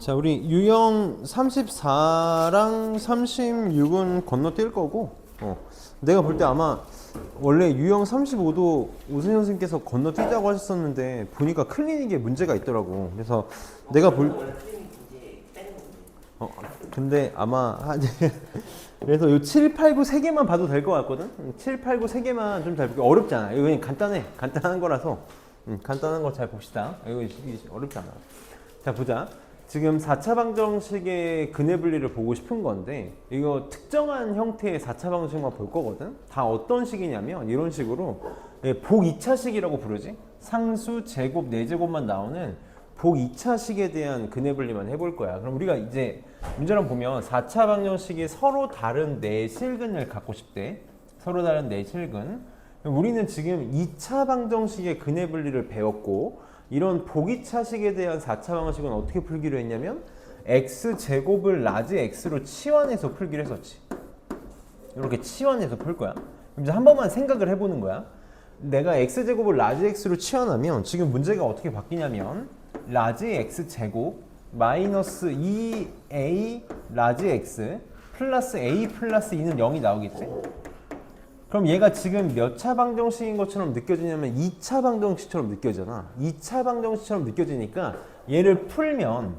자, 우리 유형 34랑 36은 건너뛸 거고, 내가 볼 때 아마 원래 유형 35도 오승현 선생님께서 건너뛰자고 하셨었는데 보니까 클리닉에 문제가 있더라고. 그래서 내가 근데 아마 그래서 요 7, 8, 9 3개만 봐도 될 것 같거든. 7, 8, 9 3개만 좀 잘 볼게. 어렵지 않아. 이거 그냥 간단한 거라서 간단한 거 잘 봅시다. 이거 어렵지 않아. 자, 보자. 지금 4차 방정식의 근해 분리를 보고 싶은 건데, 이거 특정한 형태의 4차 방정식만 볼 거거든. 다 어떤 식이냐면 이런 식으로 복 2차식이라고 부르지. 상수, 제곱, 4제곱만 나오는 복 2차식에 대한 근해 분리만 해볼 거야. 그럼 우리가 이제 문제를 보면 4차 방정식이 서로 다른 내실근을 갖고 싶대. 서로 다른 내실근. 우리는 지금 2차 방정식의 근해 분리를 배웠고, 이런 복 2차식에 대한 4차 방정식은 어떻게 풀기로 했냐면 x제곱을 라지 x로 치환해서 풀기로 했었지. 이렇게 치환해서 풀 거야. 그럼 이제 한 번만 생각을 해보는 거야. 내가 x제곱을 라지 x로 치환하면 지금 문제가 어떻게 바뀌냐면 라지 x제곱 마이너스 2a 라지 x 플러스 a 플러스 2는 0이 나오겠지? 그럼 얘가 지금 몇 차 방정식인 것처럼 느껴지냐면 2차 방정식처럼 느껴지잖아. 2차 방정식처럼 느껴지니까 얘를 풀면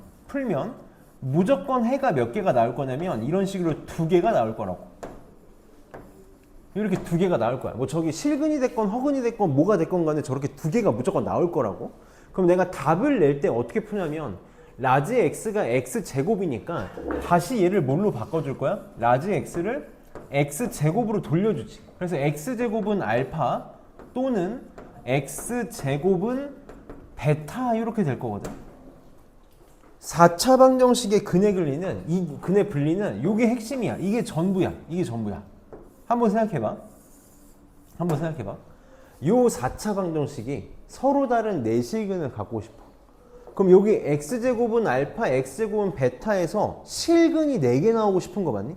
무조건 해가 몇 개가 나올 거냐면 이런 식으로 2개가 나올 거라고. 이렇게 2개가 나올 거야. 뭐 저기 실근이 됐건 허근이 됐건 뭐가 됐건 간에 저렇게 2개가 무조건 나올 거라고. 그럼 내가 답을 낼 때 어떻게 푸냐면 라지 x가 x제곱이니까 다시 얘를 뭘로 바꿔줄 거야? 라지 x를 x제곱으로 돌려주지. 그래서 x제곱은 알파 또는 x제곱은 베타 이렇게 될 거거든. 4차 방정식의 근해 분리는 이 근해 분리는 이게 핵심이야. 이게 전부야. 한번 생각해봐. 요 4차 방정식이 서로 다른 내실근을 갖고 싶어. 그럼 여기 x제곱은 알파, x제곱은 베타에서 실근이 4개 나오고 싶은 거 맞니?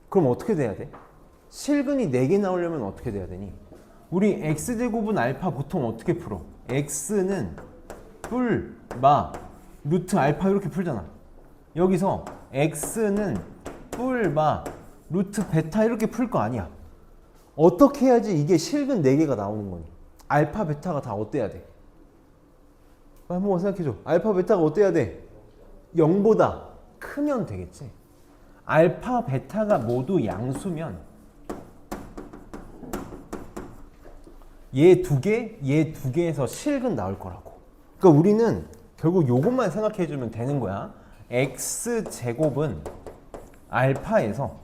그럼 어떻게 돼야 돼? 실근이 4개 나오려면 어떻게 돼야 되니? 우리 x제곱은 알파 보통 어떻게 풀어? x는 뿔, 마, 루트 알파 이렇게 풀잖아. 여기서 x는 뿔, 마, 루트 베타 이렇게 풀 거 아니야. 어떻게 해야지 이게 실근 4개가 나오는 거니? 알파, 베타가 다 어때야 돼? 한번 생각해줘. 알파, 베타가 어때야 돼? 0보다 크면 되겠지. 알파, 베타가 모두 양수면 얘 2개, 얘 2개에서 실근 나올 거라고. 그러니까 우리는 결국 요것만 생각해주면 되는 거야. x제곱은 알파에서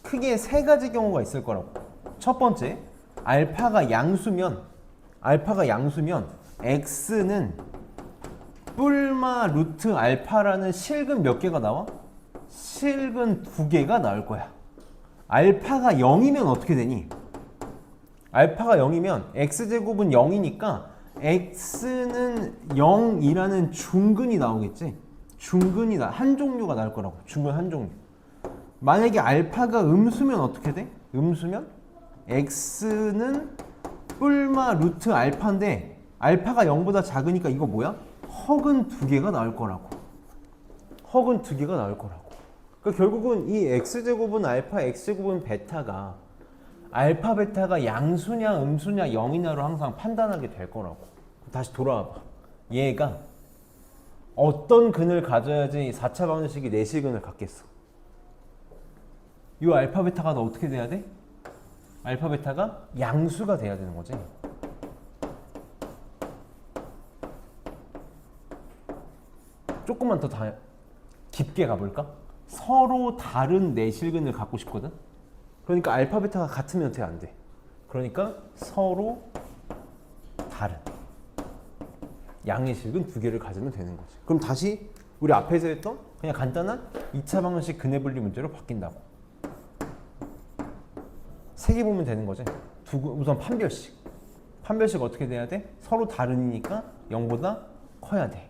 크게 3가지 경우가 있을 거라고. 첫 번째, 알파가 양수면 x는 뿔마 루트 알파라는 실근 몇 개가 나와? 실근 2개가 나올 거야. 알파가 0이면 어떻게 되니? 알파가 0이면 x제곱은 0이니까 x는 0이라는 중근이 나오겠지? 한 종류가 나올 거라고. 중근 한 종류. 만약에 알파가 음수면 어떻게 돼? 음수면 x는 뿔마 루트 알파인데 알파가 0보다 작으니까 이거 뭐야? 허근 2개가 나올 거라고. 그러니까 결국은 이 x제곱은 알파, x제곱은 베타가 알파, 베타가 양수냐 음수냐 0이냐로 항상 판단하게 될 거라고. 다시 돌아와봐. 얘가 어떤 근을 가져야지 4차 방정식이 내실근을 갖겠어? 이 알파, 베타가 너 어떻게 돼야 돼? 알파, 베타가 양수가 돼야 되는 거지. 조금만 더 깊게 가볼까? 서로 다른 내실근을 갖고 싶거든? 그러니까 알파, 베타가 같으면 돼, 안 돼? 그러니까 서로 다른 양의 실근 2개를 가지면 되는 거지. 그럼 다시 우리 앞에서 했던 그냥 간단한 2차 방정식 근해 분리 문제로 바뀐다고. 3개 보면 되는 거지. 우선 판별식 어떻게 돼야 돼? 서로 다르니까 0보다 커야 돼.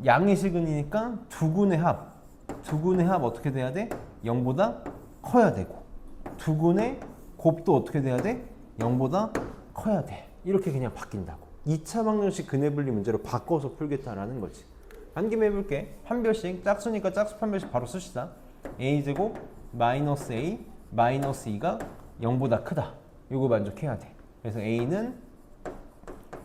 양의 실근이니까 두 근의 합 어떻게 돼야 돼? 0보다 커야 되고, 두 근의 곱도 어떻게 돼야 돼? 0보다 커야 돼. 이렇게 그냥 바뀐다고. 2차 방정식 근해 분리 문제로 바꿔서 풀겠다라는 거지. 한 김에 해볼게. 판별식, 짝수니까 짝수 판별식 바로 씁시다. a제곱 마이너스 a 마이너스 2가 0보다 크다. 요거 만족해야 돼. 그래서 a는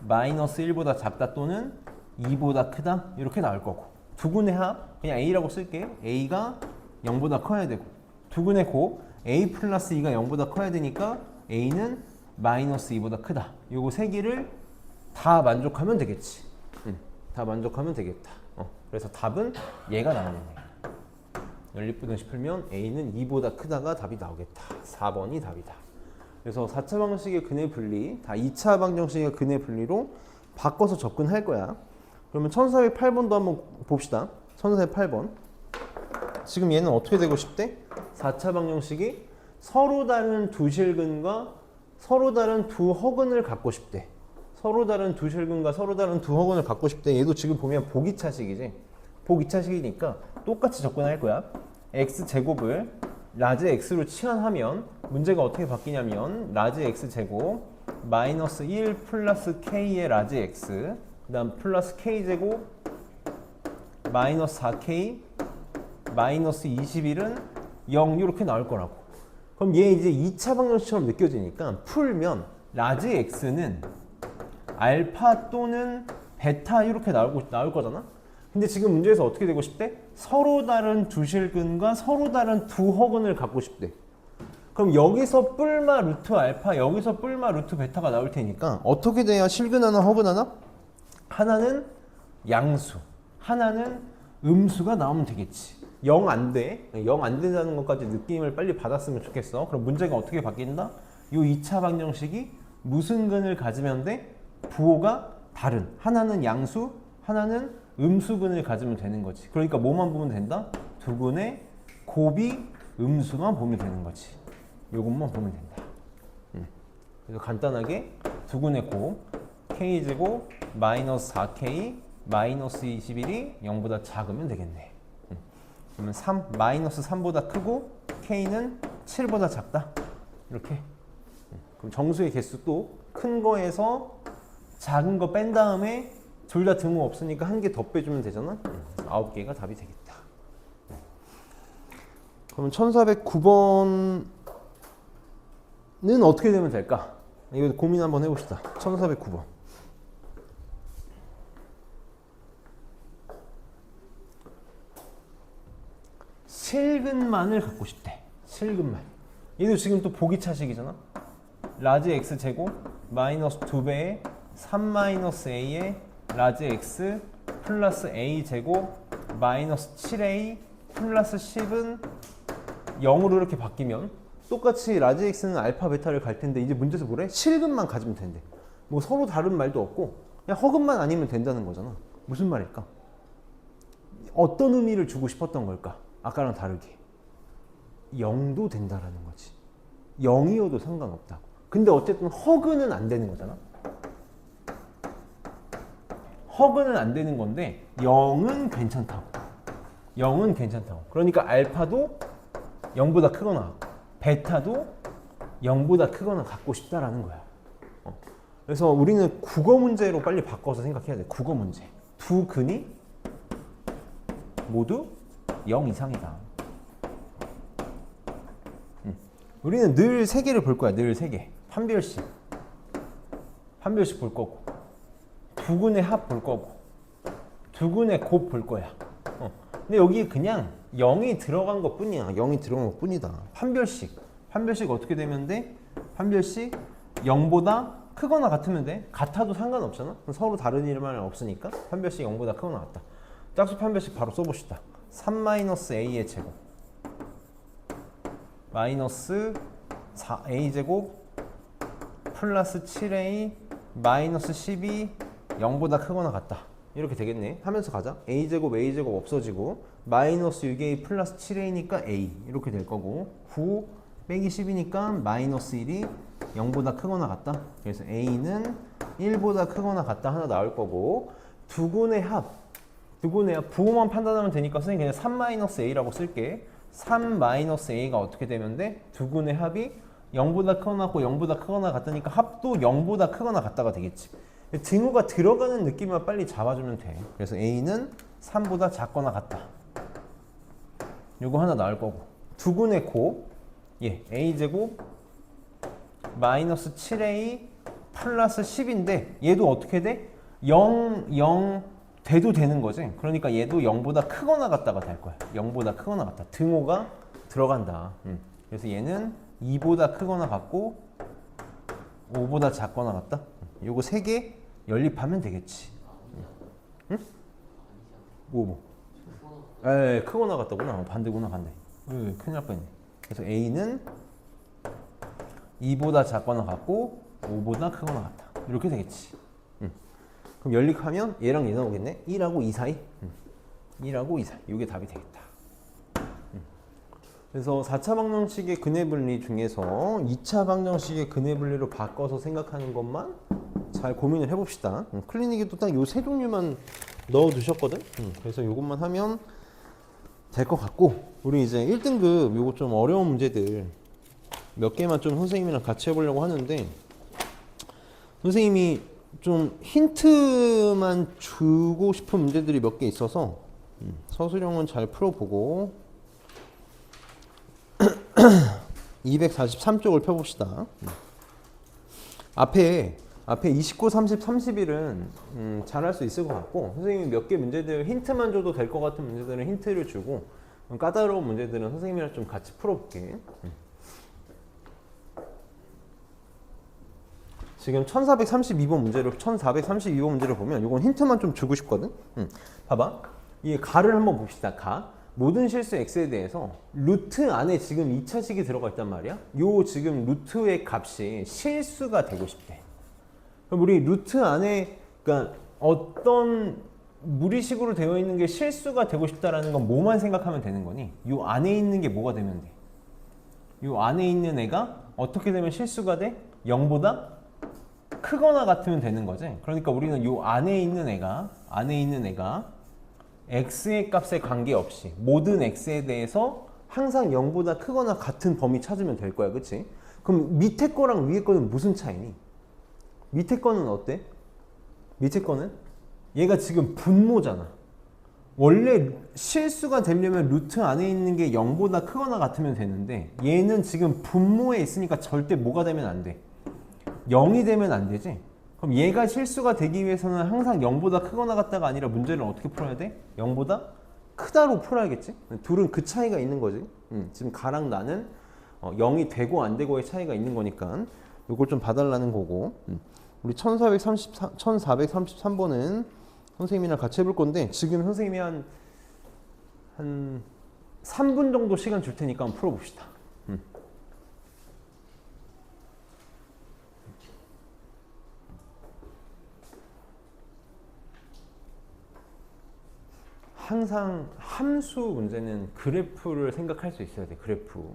마이너스 1보다 작다 또는 2보다 크다 이렇게 나올 거고, 두근의 합 그냥 a라고 쓸게. a가 0보다 커야 되고, 두근의 곱 a 플러스 2가 0보다 커야 되니까 a는 마이너스 2보다 크다. 요거 세 개를 다 만족하면 되겠지. 다 만족하면 되겠다. 그래서 답은 얘가 나오겠네. 연립부등식 풀면 a는 2보다 크다가 답이 나오겠다. 4번이 답이다. 그래서 4차 방정식의 근해 분리, 다 2차 방정식의 근해 분리로 바꿔서 접근할 거야. 그러면 1408번도 한번 봅시다. 1408번. 지금 얘는 어떻게 되고 싶대? 4차 방정식이 서로 다른 두 실근과 서로 다른 두 허근을 갖고 싶대. 서로 다른 두 실근과 서로 다른 두 허근을 갖고 싶대. 얘도 지금 보면 보기차식이지. 보기차식이니까 똑같이 접근할 거야. x제곱을 라지 x로 치환하면 문제가 어떻게 바뀌냐면 라지 x제곱 마이너스 1 플러스 k의 라지 x, 그 다음 플러스 k제곱 마이너스 4k 마이너스 21은 0 이렇게 나올 거라고. 그럼 얘 이제 2차 방정식처럼 느껴지니까 풀면 라지 x는 알파 또는 베타 이렇게 나올 거잖아. 근데 지금 문제에서 어떻게 되고 싶대? 서로 다른 두 실근과 서로 다른 두 허근을 갖고 싶대. 그럼 여기서 뿔마 루트 알파, 여기서 뿔마 루트 베타가 나올 테니까 어떻게 돼야 실근 하나 허근 하나? 하나는 양수, 하나는 음수가 나오면 되겠지. 0 안 돼. 0 안 된다는 것까지 느낌을 빨리 받았으면 좋겠어. 그럼 문제가 어떻게 바뀐다? 요 2차 방정식이 무슨 근을 가지면 돼? 부호가 다른. 하나는 양수, 하나는 음수근을 가지면 되는 거지. 그러니까 뭐만 보면 된다? 두 근의 곱이 음수만 보면 되는 거지. 요것만 보면 된다. 그래서 간단하게 두 근의 곱 k제곱 마이너스 4k 마이너스 21이 0보다 작으면 되겠네. 그러면 3 마이너스 3보다 크고 k는 7보다 작다. 이렇게. 그럼 정수의 개수도 큰 거에서 작은 거 뺀 다음에 둘 다 등호 없으니까 한 개 더 빼주면 되잖아. 9개가 답이 되겠다. 그러면 1409번은 어떻게 되면 될까? 이거 고민 한번 해봅시다. 1409번. 실근만을 갖고 싶대. 실근만. 얘도 지금 또 보기차식이잖아. 라지 x제곱 마이너스 2배의 3 마이너스 a의 라지 x 플러스 a 제곱 마이너스 7a 플러스 10은 0으로 이렇게 바뀌면 똑같이 라지 x는 알파 베타를 갈 텐데 이제 문제에서 뭐래? 실근만 가지면 된대. 뭐 서로 다른 말도 없고 그냥 허근만 아니면 된다는 거잖아. 무슨 말일까? 어떤 의미를 주고 싶었던 걸까? 아까랑 다르게 0도 된다라는 거지. 0이어도 상관없다고. 근데 어쨌든 허근은 안 되는 거잖아. 허근은 안 되는 건데 0은 괜찮다고. 0은 괜찮다고. 그러니까 알파도 0보다 크거나 베타도 0보다 크거나 갖고 싶다라는 거야. 그래서 우리는 국어 문제로 빨리 바꿔서 생각해야 돼. 국어 문제. 두 근이 모두 0 이상이다. 우리는 늘 세 개를 볼 거야. 늘 세 개. 판별식 볼 거고, 두 근의 합 볼 거고, 두 근의 곱 볼 거야. 근데 여기 그냥 0이 들어간 것 뿐이야. 0이 들어간 것 뿐이다. 판별식 어떻게 되면 돼? 판별식 0보다 크거나 같으면 돼. 같아도 상관없잖아. 서로 다른 일만 없으니까 판별식 0보다 크거나 같다. 짝수 판별식 바로 써봅시다. 3-a의 제곱 마이너스 4a 제곱 플러스 7a 마이너스 10이 0보다 크거나 같다. 이렇게 되겠네. 하면서 가자. a제곱 없어지고 마이너스 6a 플러스 7a니까 a 이렇게 될 거고 9 빼기 10이니까 마이너스 1이 0보다 크거나 같다. 그래서 a는 1보다 크거나 같다 하나 나올 거고, 두 근의 합 부호만 판단하면 되니까 선생님 그냥 3-a라고 쓸게. 3-a가 어떻게 되면 돼? 두 근의 합이 0보다 크거나 같고 0보다 크거나 같다니까 합도 0보다 크거나 같다가 되겠지. 등호가 들어가는 느낌만 빨리 잡아주면 돼. 그래서 a는 3보다 작거나 같다. 요거 하나 나올 거고. 두근의 곱, a제곱 마이너스 7a 플러스 10인데 얘도 어떻게 돼? 0, 0 돼도 되는 거지. 그러니까 얘도 0보다 크거나 같다가 될 거야. 0보다 크거나 같다. 등호가 들어간다. 그래서 얘는 2보다 크거나 같고 5보다 작거나 같다. 요거 3개 연립하면 되겠지. 응? 뭐? 에 크거나 같다구나. 반대구나, 반대. 큰일 날 뻔했네. 그래서 a는 2보다 작거나 같고 5보다 크거나 같다. 이렇게 되겠지. 그럼 연립하면 얘랑 얘 나오겠네. 1하고 2 사이. 1하고 2 사이. 이게 답이 되겠다. 그래서 4차 방정식의 근해 분리 중에서 2차 방정식의 근해 분리로 바꿔서 생각하는 것만 잘 고민을 해봅시다. 클리닉에도 딱 요 세 종류만 넣어 두셨거든. 그래서 요것만 하면 될 것 같고, 우리 이제 1등급 요거 좀 어려운 문제들 몇 개만 좀 선생님이랑 같이 해보려고 하는데, 선생님이 좀 힌트만 주고 싶은 문제들이 몇 개 있어서 서술형은 잘 풀어보고 243쪽을 펴봅시다. 앞에 29, 30, 31은 잘할 수 있을 것 같고, 선생님이 몇 개 문제들 힌트만 줘도 될 것 같은 문제들은 힌트를 주고, 까다로운 문제들은 선생님이랑 좀 같이 풀어볼게. 지금 1432번 문제를 보면 이건 힌트만 좀 주고 싶거든. 봐봐. 이 가를 한번 봅시다. 가. 모든 실수 x에 대해서 루트 안에 지금 2차식이 들어가 있단 말이야. 요 지금 루트의 값이 실수가 되고 싶대. 그럼 우리 루트 안에, 그러니까 어떤 무리식으로 되어 있는 게 실수가 되고 싶다라는 건 뭐만 생각하면 되는 거니? 요 안에 있는 게 뭐가 되면 돼? 요 안에 있는 애가 어떻게 되면 실수가 돼? 0보다 크거나 같으면 되는 거지. 그러니까 우리는 요 안에 있는 애가 x의 값에 관계없이 모든 x에 대해서 항상 0보다 크거나 같은 범위 찾으면 될 거야. 그치? 그럼 밑에 거랑 위에 거는 무슨 차이니? 밑에 거는 어때? 밑에 거는 얘가 지금 분모잖아. 원래 실수가 되려면 루트 안에 있는 게 0보다 크거나 같으면 되는데, 얘는 지금 분모에 있으니까 절대 뭐가 되면 안 돼? 0이 되면 안 되지. 그럼 얘가 실수가 되기 위해서는 항상 0보다 크거나 같다가 아니라 문제를 어떻게 풀어야 돼? 0보다 크다로 풀어야겠지? 둘은 그 차이가 있는 거지. 지금 가랑 나는 0이 되고 안 되고의 차이가 있는 거니까 이걸 좀 봐달라는 거고. 우리 1433번은 선생님이랑 같이 해볼 건데, 지금 선생님이 한 3분 정도 시간 줄 테니까 한번 풀어봅시다. 항상 함수 문제는 그래프를 생각할 수 있어야 돼. 그래프.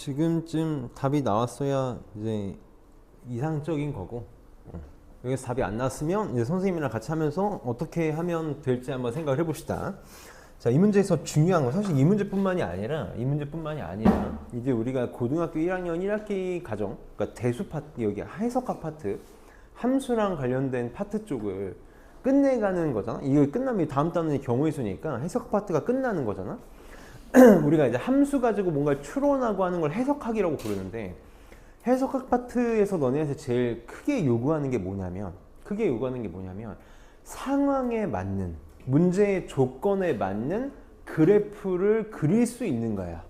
지금쯤 답이 나왔어야 이제 이상적인 거고, 여기서 답이 안 나왔으면 이제 선생님이랑 같이 하면서 어떻게 하면 될지 한번 생각을 해봅시다. 자, 이 문제에서 중요한 건 사실 이 문제뿐만이 아니라 이제 우리가 고등학교 1학년 1학기 과정, 그러니까 대수 파트, 여기 해석학 파트, 함수랑 관련된 파트 쪽을 끝내가는 거잖아. 이거 끝나면 다음 단원이 경우의 수니까 해석 파트가 끝나는 거잖아. 우리가 이제 함수 가지고 뭔가를 추론하고 하는 걸 해석학이라고 부르는데, 해석학 파트에서 너네한테 제일 크게 요구하는 게 뭐냐면 상황에 맞는, 문제의 조건에 맞는 그래프를 그릴 수 있는 거야.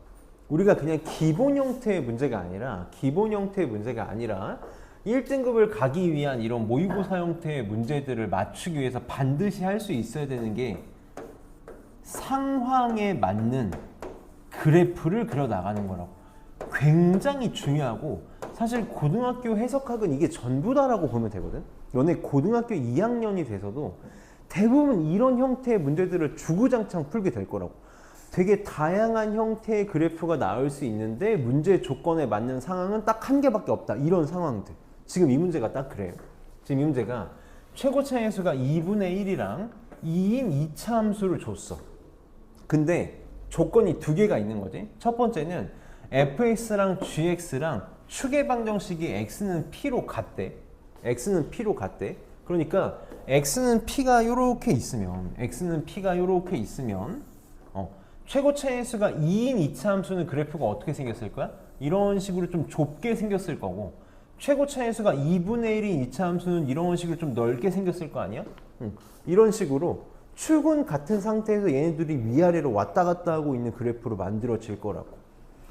우리가 그냥 기본 형태의 문제가 아니라 1등급을 가기 위한 이런 모의고사 형태의 문제들을 맞추기 위해서 반드시 할 수 있어야 되는 게 상황에 맞는 그래프를 그려 나가는 거라고. 굉장히 중요하고, 사실 고등학교 해석학은 이게 전부다라고 보면 되거든. 너네 고등학교 2학년이 돼서도 대부분 이런 형태의 문제들을 주구장창 풀게 될 거라고. 되게 다양한 형태의 그래프가 나올 수 있는데 문제 조건에 맞는 상황은 딱 한 개밖에 없다. 이런 상황들. 지금 이 문제가 딱 그래요. 지금 이 문제가 최고차 함수가 2분의 1이랑 2인 2차 함수를 줬어. 근데 조건이 두 개가 있는 거지. 첫 번째는 fx랑 gx랑 추계 방정식이 x는 p로 같대. 그러니까 x는 p가 요렇게 있으면 최고차 함수가 2인 2차 함수는 그래프가 어떻게 생겼을 거야? 이런 식으로 좀 좁게 생겼을 거고, 최고차 함수가 2분의 1인 2차 함수는 이런 식으로 좀 넓게 생겼을 거 아니야? 이런 식으로 축은 같은 상태에서 얘네들이 위아래로 왔다 갔다 하고 있는 그래프로 만들어질 거라고.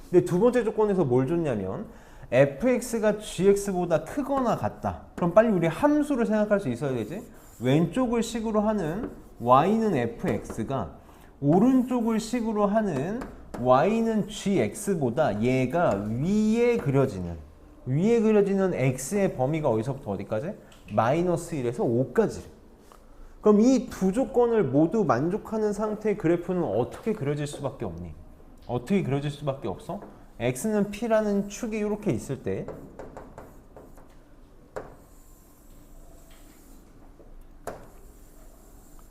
근데 두 번째 조건에서 뭘 줬냐면 fx가 gx보다 크거나 같다. 그럼 빨리 우리 함수를 생각할 수 있어야 되지. 왼쪽을 식으로 하는 y는 fx가 오른쪽을 식으로 하는 y는 gx보다 얘가 위에 그려지는 x의 범위가 어디서부터 어디까지? 마이너스 1에서 5까지. 그럼 이 두 조건을 모두 만족하는 상태의 그래프는 어떻게 그려질 수밖에 없니? 어떻게 그려질 수밖에 없어? x는 p라는 축이 이렇게 있을 때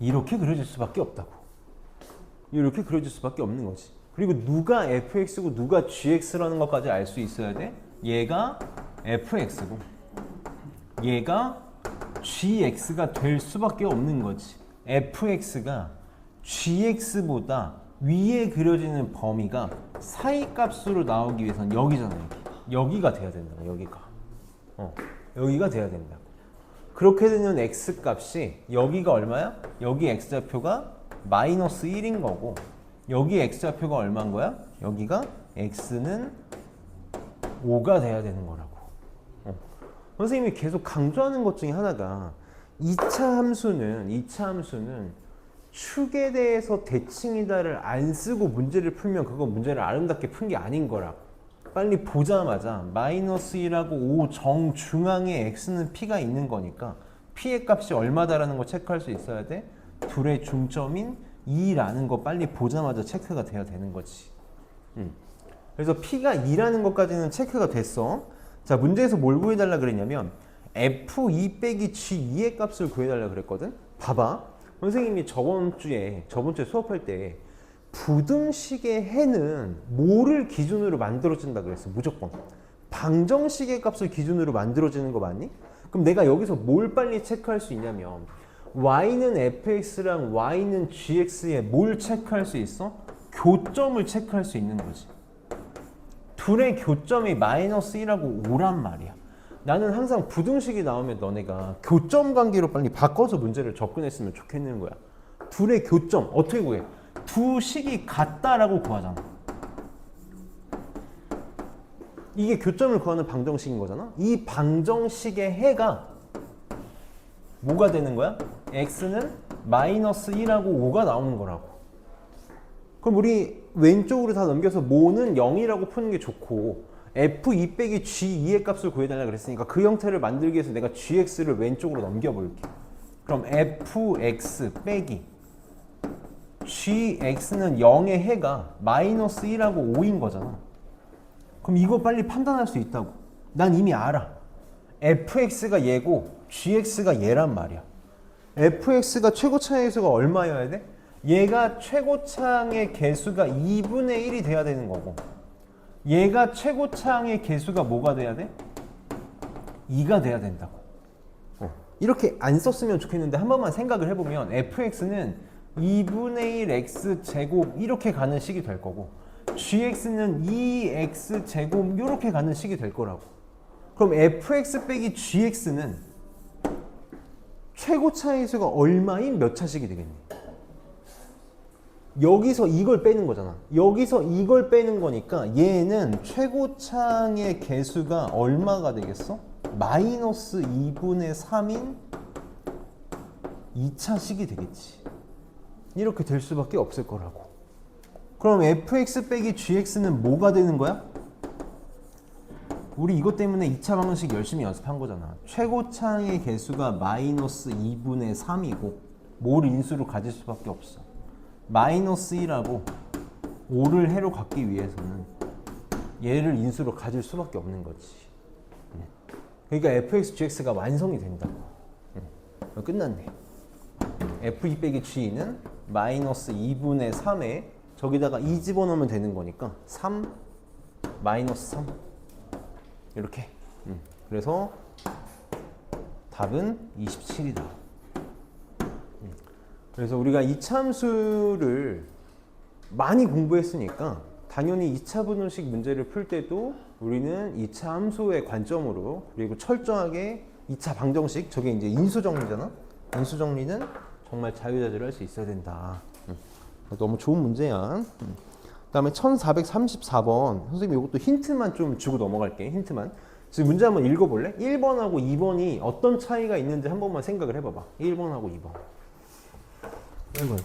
이렇게 그려질 수밖에 없다고. 이렇게 그려질 수밖에 없는 거지. 그리고 누가 fx고 누가 gx라는 것까지 알 수 있어야 돼. 얘가 fx고 얘가 gx가 될 수밖에 없는 거지. fx가 gx보다 위에 그려지는 범위가 사이값으로 나오기 위해서는 여기잖아. 여기가 돼야 된다. 여기가 돼야 된다. 그렇게 되는 x값이 여기가 얼마야? 여기 x좌표가 마이너스 1인 거고, 여기 x좌표가 얼마인 거야? 여기가 x는 5가 돼야 되는 거라고. 선생님이 계속 강조하는 것 중에 하나가 2차 함수는 축에 대해서 대칭이다를 안 쓰고 문제를 풀면 그건 문제를 아름답게 푼 게 아닌 거라고. 빨리 보자마자 마이너스 1하고 5 정중앙에 x는 p가 있는 거니까 p의 값이 얼마다라는 거 체크할 수 있어야 돼. 둘의 중점인 2라는 거 빨리 보자마자 체크가 돼야 되는 거지. 그래서 p가 2라는 것까지는 체크가 됐어. 자, 문제에서 뭘 구해달라 그랬냐면 f2 빼기 g2의 값을 구해달라 그랬거든. 봐봐. 선생님이 저번 주에 수업할 때 부등식의 해는 뭐를 기준으로 만들어진다 그랬어. 무조건 방정식의 값을 기준으로 만들어지는 거 맞니? 그럼 내가 여기서 뭘 빨리 체크할 수 있냐면 y는 fx랑 y는 gx에 뭘 체크할 수 있어? 교점을 체크할 수 있는 거지. 둘의 교점이 마이너스 1하고 5란 말이야. 나는 항상 부등식이 나오면 너네가 교점 관계로 빨리 바꿔서 문제를 접근했으면 좋겠는 거야. 둘의 교점 어떻게 구해? 두 식이 같다라고 구하잖아. 이게 교점을 구하는 방정식인 거잖아. 이 방정식의 해가 뭐가 되는 거야? x는 마이너스 1하고 5가 나오는 거라고. 그럼 우리 왼쪽으로 다 넘겨서 모는 0이라고 푸는 게 좋고, f2 빼기 g2의 값을 구해달라 그랬으니까 그 형태를 만들기 위해서 내가 gx를 왼쪽으로 넘겨볼게. 그럼 fx 빼기 gx는 0의 해가 마이너스 1하고 5인 거잖아. 그럼 이거 빨리 판단할 수 있다고. 난 이미 알아. fx가 얘고 gx가 얘란 말이야. fx가 최고차의 개수가 얼마여야 돼? 얘가 최고차의 개수가 2분의 1이 돼야 되는 거고, 얘가 최고차의 개수가 뭐가 돼야 돼? 2가 돼야 된다고. 이렇게 안 썼으면 좋겠는데 한 번만 생각을 해보면 fx는 2분의 1 x 제곱 이렇게 가는 식이 될 거고, gx는 2x 제곱 이렇게 가는 식이 될 거라고. 그럼 fx 빼기 gx는 최고차의 수가 얼마인 몇 차식이 되겠니? 여기서 이걸 빼는 거잖아. 여기서 이걸 빼는 거니까 얘는 최고차의 개수가 얼마가 되겠어? 마이너스 2분의 3인 2차식이 되겠지. 이렇게 될 수밖에 없을 거라고. 그럼 fx 빼기 gx는 뭐가 되는 거야? 우리 이것 때문에 2차 방정식 열심히 연습한 거잖아. 최고차의 개수가 마이너스 2분의 3이고 뭘 인수로 가질 수밖에 없어. 마이너스 1하고 5를 해로 갖기 위해서는 얘를 인수로 가질 수밖에 없는 거지. 그러니까 fx, gx가 완성이 된다고. 끝났네. f2 빼기 g는 마이너스 2분의 3에 저기다가 2 집어넣으면 되는 거니까 3 마이너스 3 이렇게. 그래서 답은 27이다. 그래서 우리가 이차함수를 많이 공부했으니까 당연히 2차 분원식 문제를 풀 때도 우리는 2차 함수의 관점으로, 그리고 철저하게 2차 방정식, 저게 이제 인수정리잖아. 인수정리는 정말 자유자재로 할 수 있어야 된다. 너무 좋은 문제야. 그다음에 1434번. 선생님 이것도 힌트만 좀 주고 넘어갈게. 힌트만. 지금 문제 한번 읽어볼래? 1번하고 2번이 어떤 차이가 있는지 한 번만 생각을 해봐봐. 1번하고 2번. 아이고.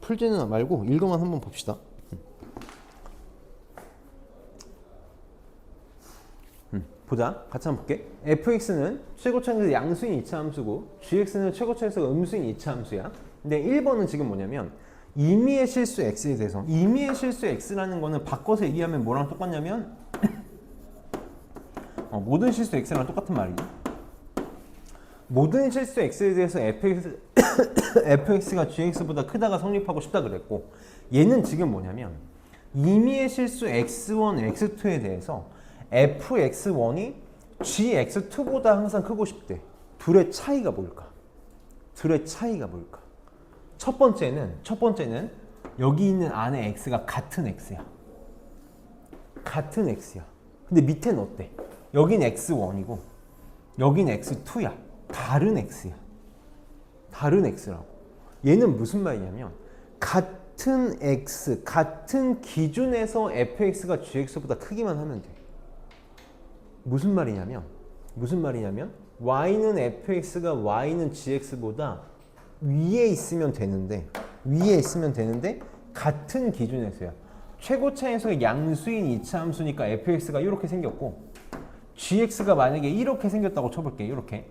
풀지는 말고 읽어만 한번 봅시다. 보자. 같이 한번 볼게. fx는 최고차에서 양수인 2차 함수고 gx는 최고차에서 음수인 2차 함수야. 근데 1번은 지금 뭐냐면 임의의 실수 x에 대해서, 임의의 실수 x라는 거는 바꿔서 얘기하면 뭐랑 똑같냐면 모든 실수 x랑 똑같은 말이지. 모든 실수 x에 대해서 fx가 gx보다 크다가 성립하고 싶다 그랬고, 얘는 지금 뭐냐면 임의의 실수 x1, x2에 대해서 fx1이 gx2보다 항상 크고 싶대. 둘의 차이가 뭘까? 둘의 차이가 뭘까? 첫 번째는 여기 있는 안에 x가 같은 x야. 같은 x야. 근데 밑에는 어때? 여긴 x1이고 여긴 x2야. 다른 x야. 다른 x라고. 얘는 무슨 말이냐면 같은 x, 같은 기준에서 fx가 gx보다 크기만 하면 돼. 무슨 말이냐면 y는 fx가 y는 gx보다 위에 있으면 되는데 같은 기준에서야. 최고차에서 양수인 2차 함수니까 fx가 이렇게 생겼고 gx가 만약에 이렇게 생겼다고 쳐볼게. 이렇게.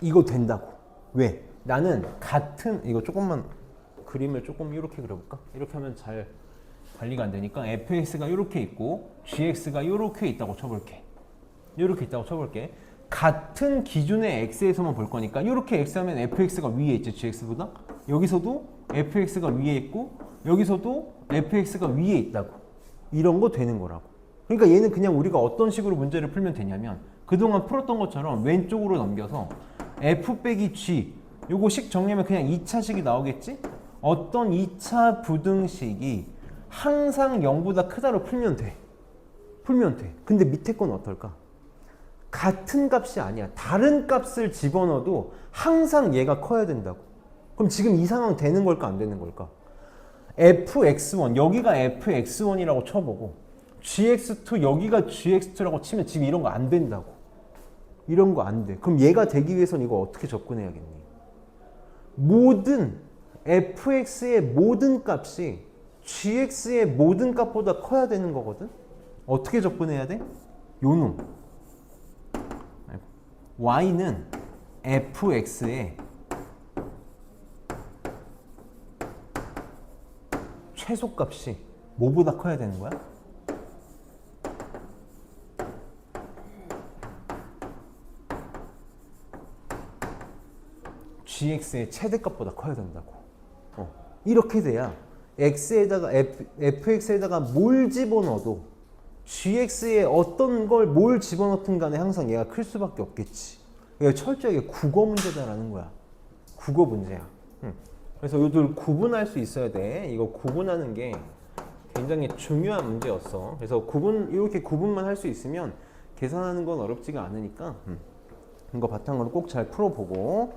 이거 된다고. 왜? 나는 같은, 이거 조금만 그림을 조금 이렇게 그려볼까? 이렇게 하면 잘 관리가 안 되니까 fx가 이렇게 있고 gx가 이렇게 있다고 쳐볼게. 이렇게 있다고 쳐볼게. 같은 기준의 x에서만 볼 거니까 이렇게 x 하면 fx가 위에 있지, gx보다. 여기서도 fx가 위에 있고 여기서도 fx가 위에 있다고. 이런 거 되는 거라고. 그러니까 얘는 그냥 우리가 어떤 식으로 문제를 풀면 되냐면 그동안 풀었던 것처럼 왼쪽으로 넘겨서 f 빼기 g, 요거 식 정리하면 그냥 2차식이 나오겠지? 어떤 2차 부등식이 항상 0보다 크다로 풀면 돼. 근데 밑에 건 어떨까? 같은 값이 아니야. 다른 값을 집어넣어도 항상 얘가 커야 된다고. 그럼 지금 이 상황 되는 걸까 안 되는 걸까? fx1, 여기가 fx1이라고 쳐보고 gx2, 여기가 gx2라고 치면 지금 이런 거 안 된다고. 이런 거 안 돼. 그럼 얘가 되기 위해서는 이거 어떻게 접근해야겠니? 모든 fx의 모든 값이 gx의 모든 값보다 커야 되는 거거든? 어떻게 접근해야 돼? 요놈. y는 fx의 최소값이 뭐보다 커야 되는 거야? gx의 최대값보다 커야 된다고. 이렇게 돼야 x에다가 fx에다가 뭘 집어넣어도 gx에 어떤 걸 뭘 집어넣든 간에 항상 얘가 클 수밖에 없겠지. 이게 철저하게 국어 문제다라는 거야. 국어 문제야. 그래서 이들 구분할 수 있어야 돼. 이거 구분하는 게 굉장히 중요한 문제였어. 그래서 이렇게 구분만 할 수 있으면 계산하는 건 어렵지가 않으니까 이거 바탕으로 꼭 잘 풀어보고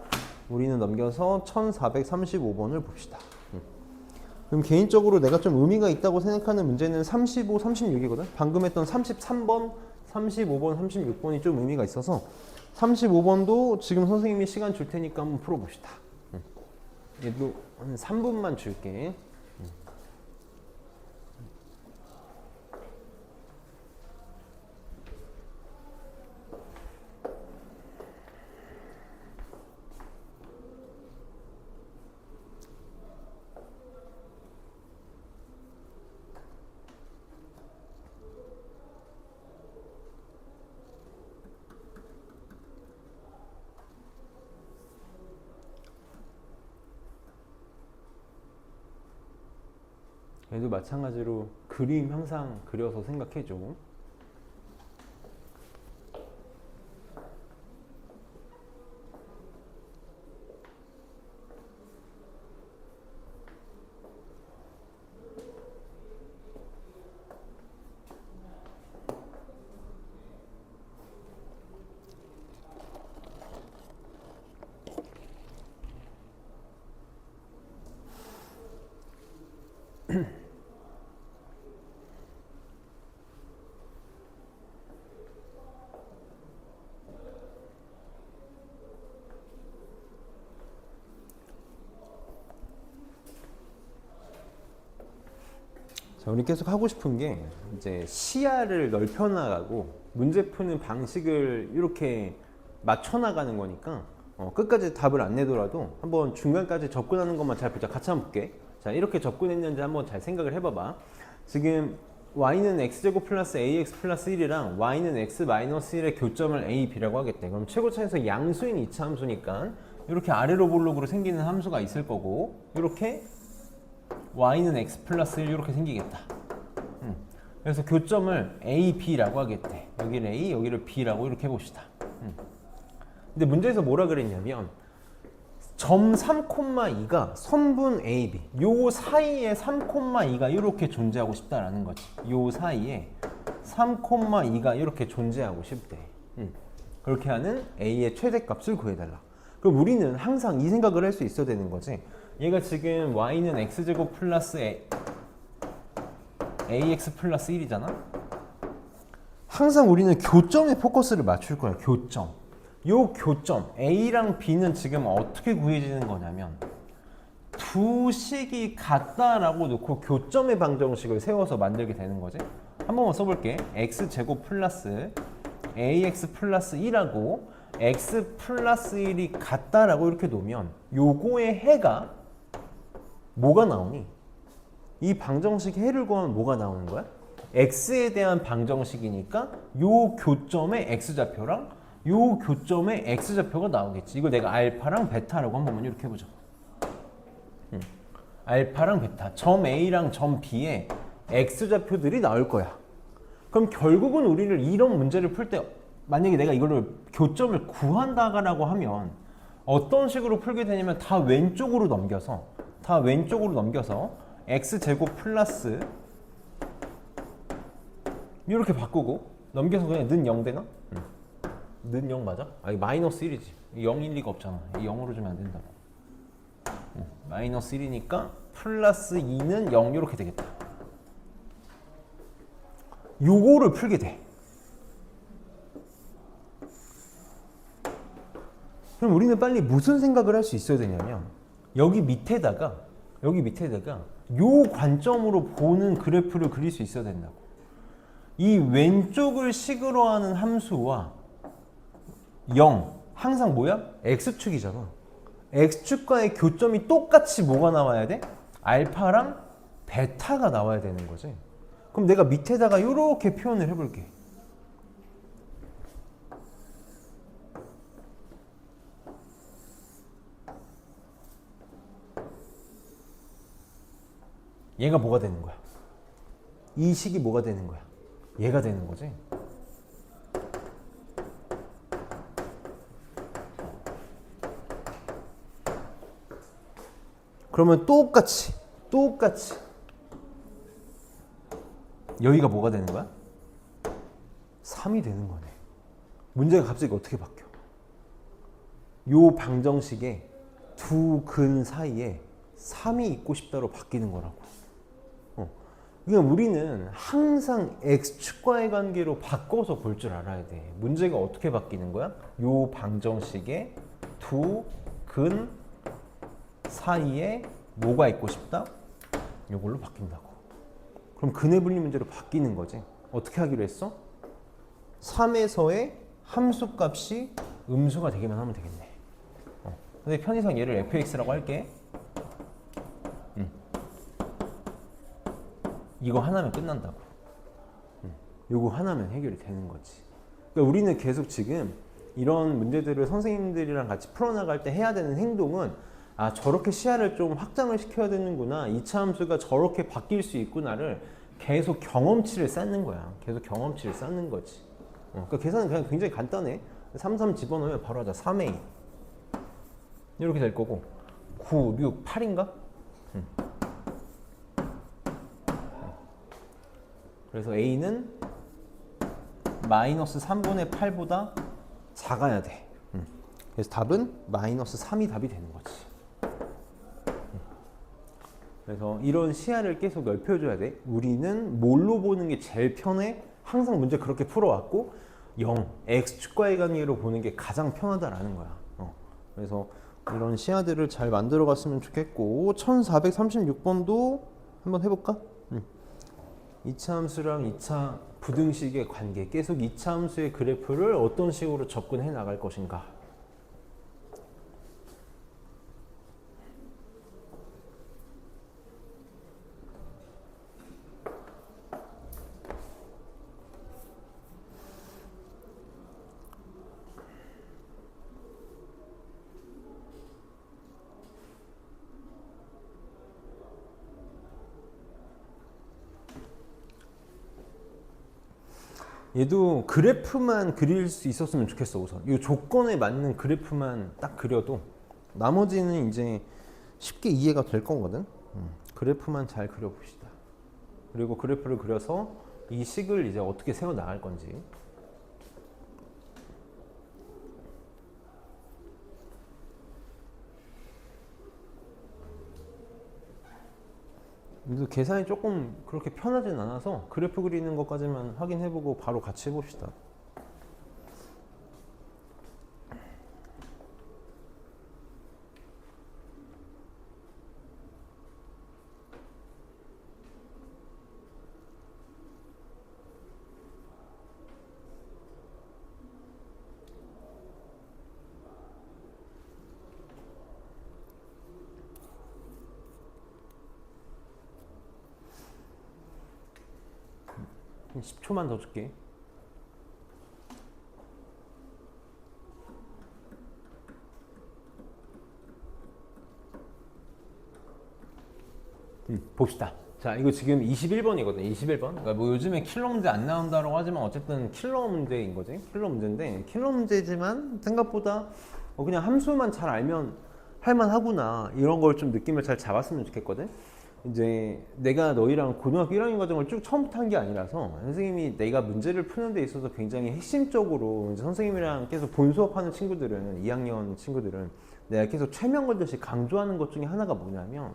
우리는 넘겨서 1435번을 봅시다. 그럼 개인적으로 내가 좀 의미가 있다고 생각하는 문제는 35, 36이거든. 방금 했던 33번, 35번, 36번이 좀 의미가 있어서 35번도 지금 선생님이 시간 줄 테니까 한번 풀어봅시다. 얘도 한 3분만 줄게. 얘도 마찬가지로 그림 항상 그려서 생각해줘. 자, 우리 계속 하고 싶은 게 이제 시야를 넓혀 나가고 문제 푸는 방식을 이렇게 맞춰 나가는 거니까 끝까지 답을 안 내더라도 한번 중간까지 접근하는 것만 잘 보자. 같이 한번 볼게. 자, 이렇게 접근했는지 한번 잘 생각을 해봐봐. 지금 y는 x제곱 플러스 ax 플러스 1이랑 y는 x 마이너스 1의 교점을 a, b라고 하겠대. 그럼 최고차에서 양수인 이차 함수니까 이렇게 아래로 볼록으로 생기는 함수가 있을 거고, 이렇게 y는 x 플러스 1 이렇게 생기겠다. 그래서 교점을 a, b라고 하겠대. 여기를 a, 여기를 b라고 이렇게 해봅시다. 근데 문제에서 뭐라 그랬냐면 점 3,2가 선분 a, b 요 사이에 3,2가 이렇게 존재하고 싶다라는 거지. 요 사이에 3,2가 이렇게 존재하고 싶대. 그렇게 하는 a의 최대값을 구해달라. 그럼 우리는 항상 이 생각을 할 수 있어야 되는 거지. 얘가 지금 y는 x제곱 플러스 ax 플러스 1이잖아. 항상 우리는 교점에 포커스를 맞출 거야. 교점. 요 교점 a랑 b는 지금 어떻게 구해지는 거냐면 두 식이 같다라고 놓고 교점의 방정식을 세워서 만들게 되는 거지. 한 번만 써볼게. x제곱 플러스 ax 플러스 1하고 x 플러스 1이 같다라고 이렇게 놓으면 요거의 해가 뭐가 나오니? 이 방정식 해를 구하면 뭐가 나오는 거야? x에 대한 방정식이니까 요 교점의 x좌표랑 요 교점의 x좌표가 나오겠지. 이걸 내가 알파랑 베타라고 한 번만 이렇게 해보자. 알파랑 베타, 점 A랑 점 B의 x좌표들이 나올 거야. 그럼 결국은 우리를 이런 문제를 풀 때 만약에 내가 이거를 교점을 구한다라고 하면 어떤 식으로 풀게 되냐면 다 왼쪽으로 넘겨서 x제곱 플러스 이렇게 바꾸고 넘겨서 그냥 는 0 되나? 는 0 맞아? 아니 마이너스 1이지. 0일 리가 없잖아. 0으로 주면 안 된다고. 마이너스 1이니까 플러스 2는 0 이렇게 되겠다. 요거를 풀게 돼. 그럼 우리는 빨리 무슨 생각을 할 수 있어야 되냐면 여기 밑에다가 요 관점으로 보는 그래프를 그릴 수 있어야 된다고. 이 왼쪽을 식으로 하는 함수와 0 항상 뭐야? x축이잖아. x축과의 교점이 똑같이 뭐가 나와야 돼? 알파랑 베타가 나와야 되는 거지. 그럼 내가 밑에다가 이렇게 표현을 해볼게. 얘가 뭐가 되는 거야? 이 식이 뭐가 되는 거야? 얘가 되는 거지. 그러면 똑같이 여기가 뭐가 되는 거야? 3이 되는 거네. 문제가 갑자기 어떻게 바뀌어? 요 방정식에 두 근 사이에 3이 있고 싶다로 바뀌는 거라고. 그러니까 우리는 항상 x축과의 관계로 바꿔서 볼 줄 알아야 돼. 문제가 어떻게 바뀌는 거야? 요 방정식에 두 근 사이에 뭐가 있고 싶다? 요걸로 바뀐다고. 그럼 근의 분리 문제로 바뀌는 거지. 어떻게 하기로 했어? 3에서의 함수 값이 음수가 되기만 하면 되겠네. 근데 편의상 얘를 fx라고 할게. 이거 하나면 끝난다고. 요거 하나면 해결이 되는 거지. 그러니까 우리는 계속 지금 이런 문제들을 선생님들이랑 같이 풀어나갈 때 해야 되는 행동은 아 저렇게 시야를 좀 확장을 시켜야 되는구나, 이차 함수가 저렇게 바뀔 수 있구나를 계속 경험치를 쌓는 거야. 계속 경험치를 쌓는 거지. 그러니까 계산은 그냥 굉장히 간단해. 3, 3 집어넣으면 바로 하자. 3a 이렇게 될 거고 9, 6, 8인가? 그래서 a는 마이너스 3분의 8보다 작아야 돼. 그래서 답은 마이너스 3이 답이 되는 거지. 그래서 이런 시야를 계속 넓혀줘야 돼. 우리는 뭘로 보는 게 제일 편해? 항상 문제 그렇게 풀어왔고 0, x축과의 관계로 보는 게 가장 편하다라는 거야. 그래서 이런 시야들을 잘 만들어 갔으면 좋겠고 1436번도 한번 해볼까? 2차 함수랑 2차 부등식의 관계, 계속 2차 함수의 그래프를 어떤 식으로 접근해 나갈 것인가. 얘도 그래프만 그릴 수 있었으면 좋겠어. 우선 이 조건에 맞는 그래프만 딱 그려도 나머지는 이제 쉽게 이해가 될 거거든. 그래프만 잘 그려봅시다. 그리고 그래프를 그려서 이 식을 이제 어떻게 세워 나갈 건지. 그래서 계산이 조금 그렇게 편하진 않아서 그래프 그리는 것까지만 확인해보고 바로 같이 해봅시다. 한 10초만 더 줄게. 봅시다. 자, 이거 지금 21번이거든. 21번. 그러니까 뭐 요즘에 킬러 문제 안 나온다고 하지만 어쨌든 킬러 문제인 거지. 킬러 문제인데 킬러 문제지만 생각보다 그냥 함수만 잘 알면 할만하구나, 이런 걸 좀 느낌을 잘 잡았으면 좋겠거든. 이제 내가 너희랑 고등학교 1학년 과정을 쭉 처음부터 한 게 아니라서 선생님이 내가 문제를 푸는 데 있어서 굉장히 핵심적으로 이제 선생님이랑 계속 본 수업하는 친구들은, 2학년 친구들은 내가 계속 최면 걸듯이 강조하는 것 중에 하나가 뭐냐면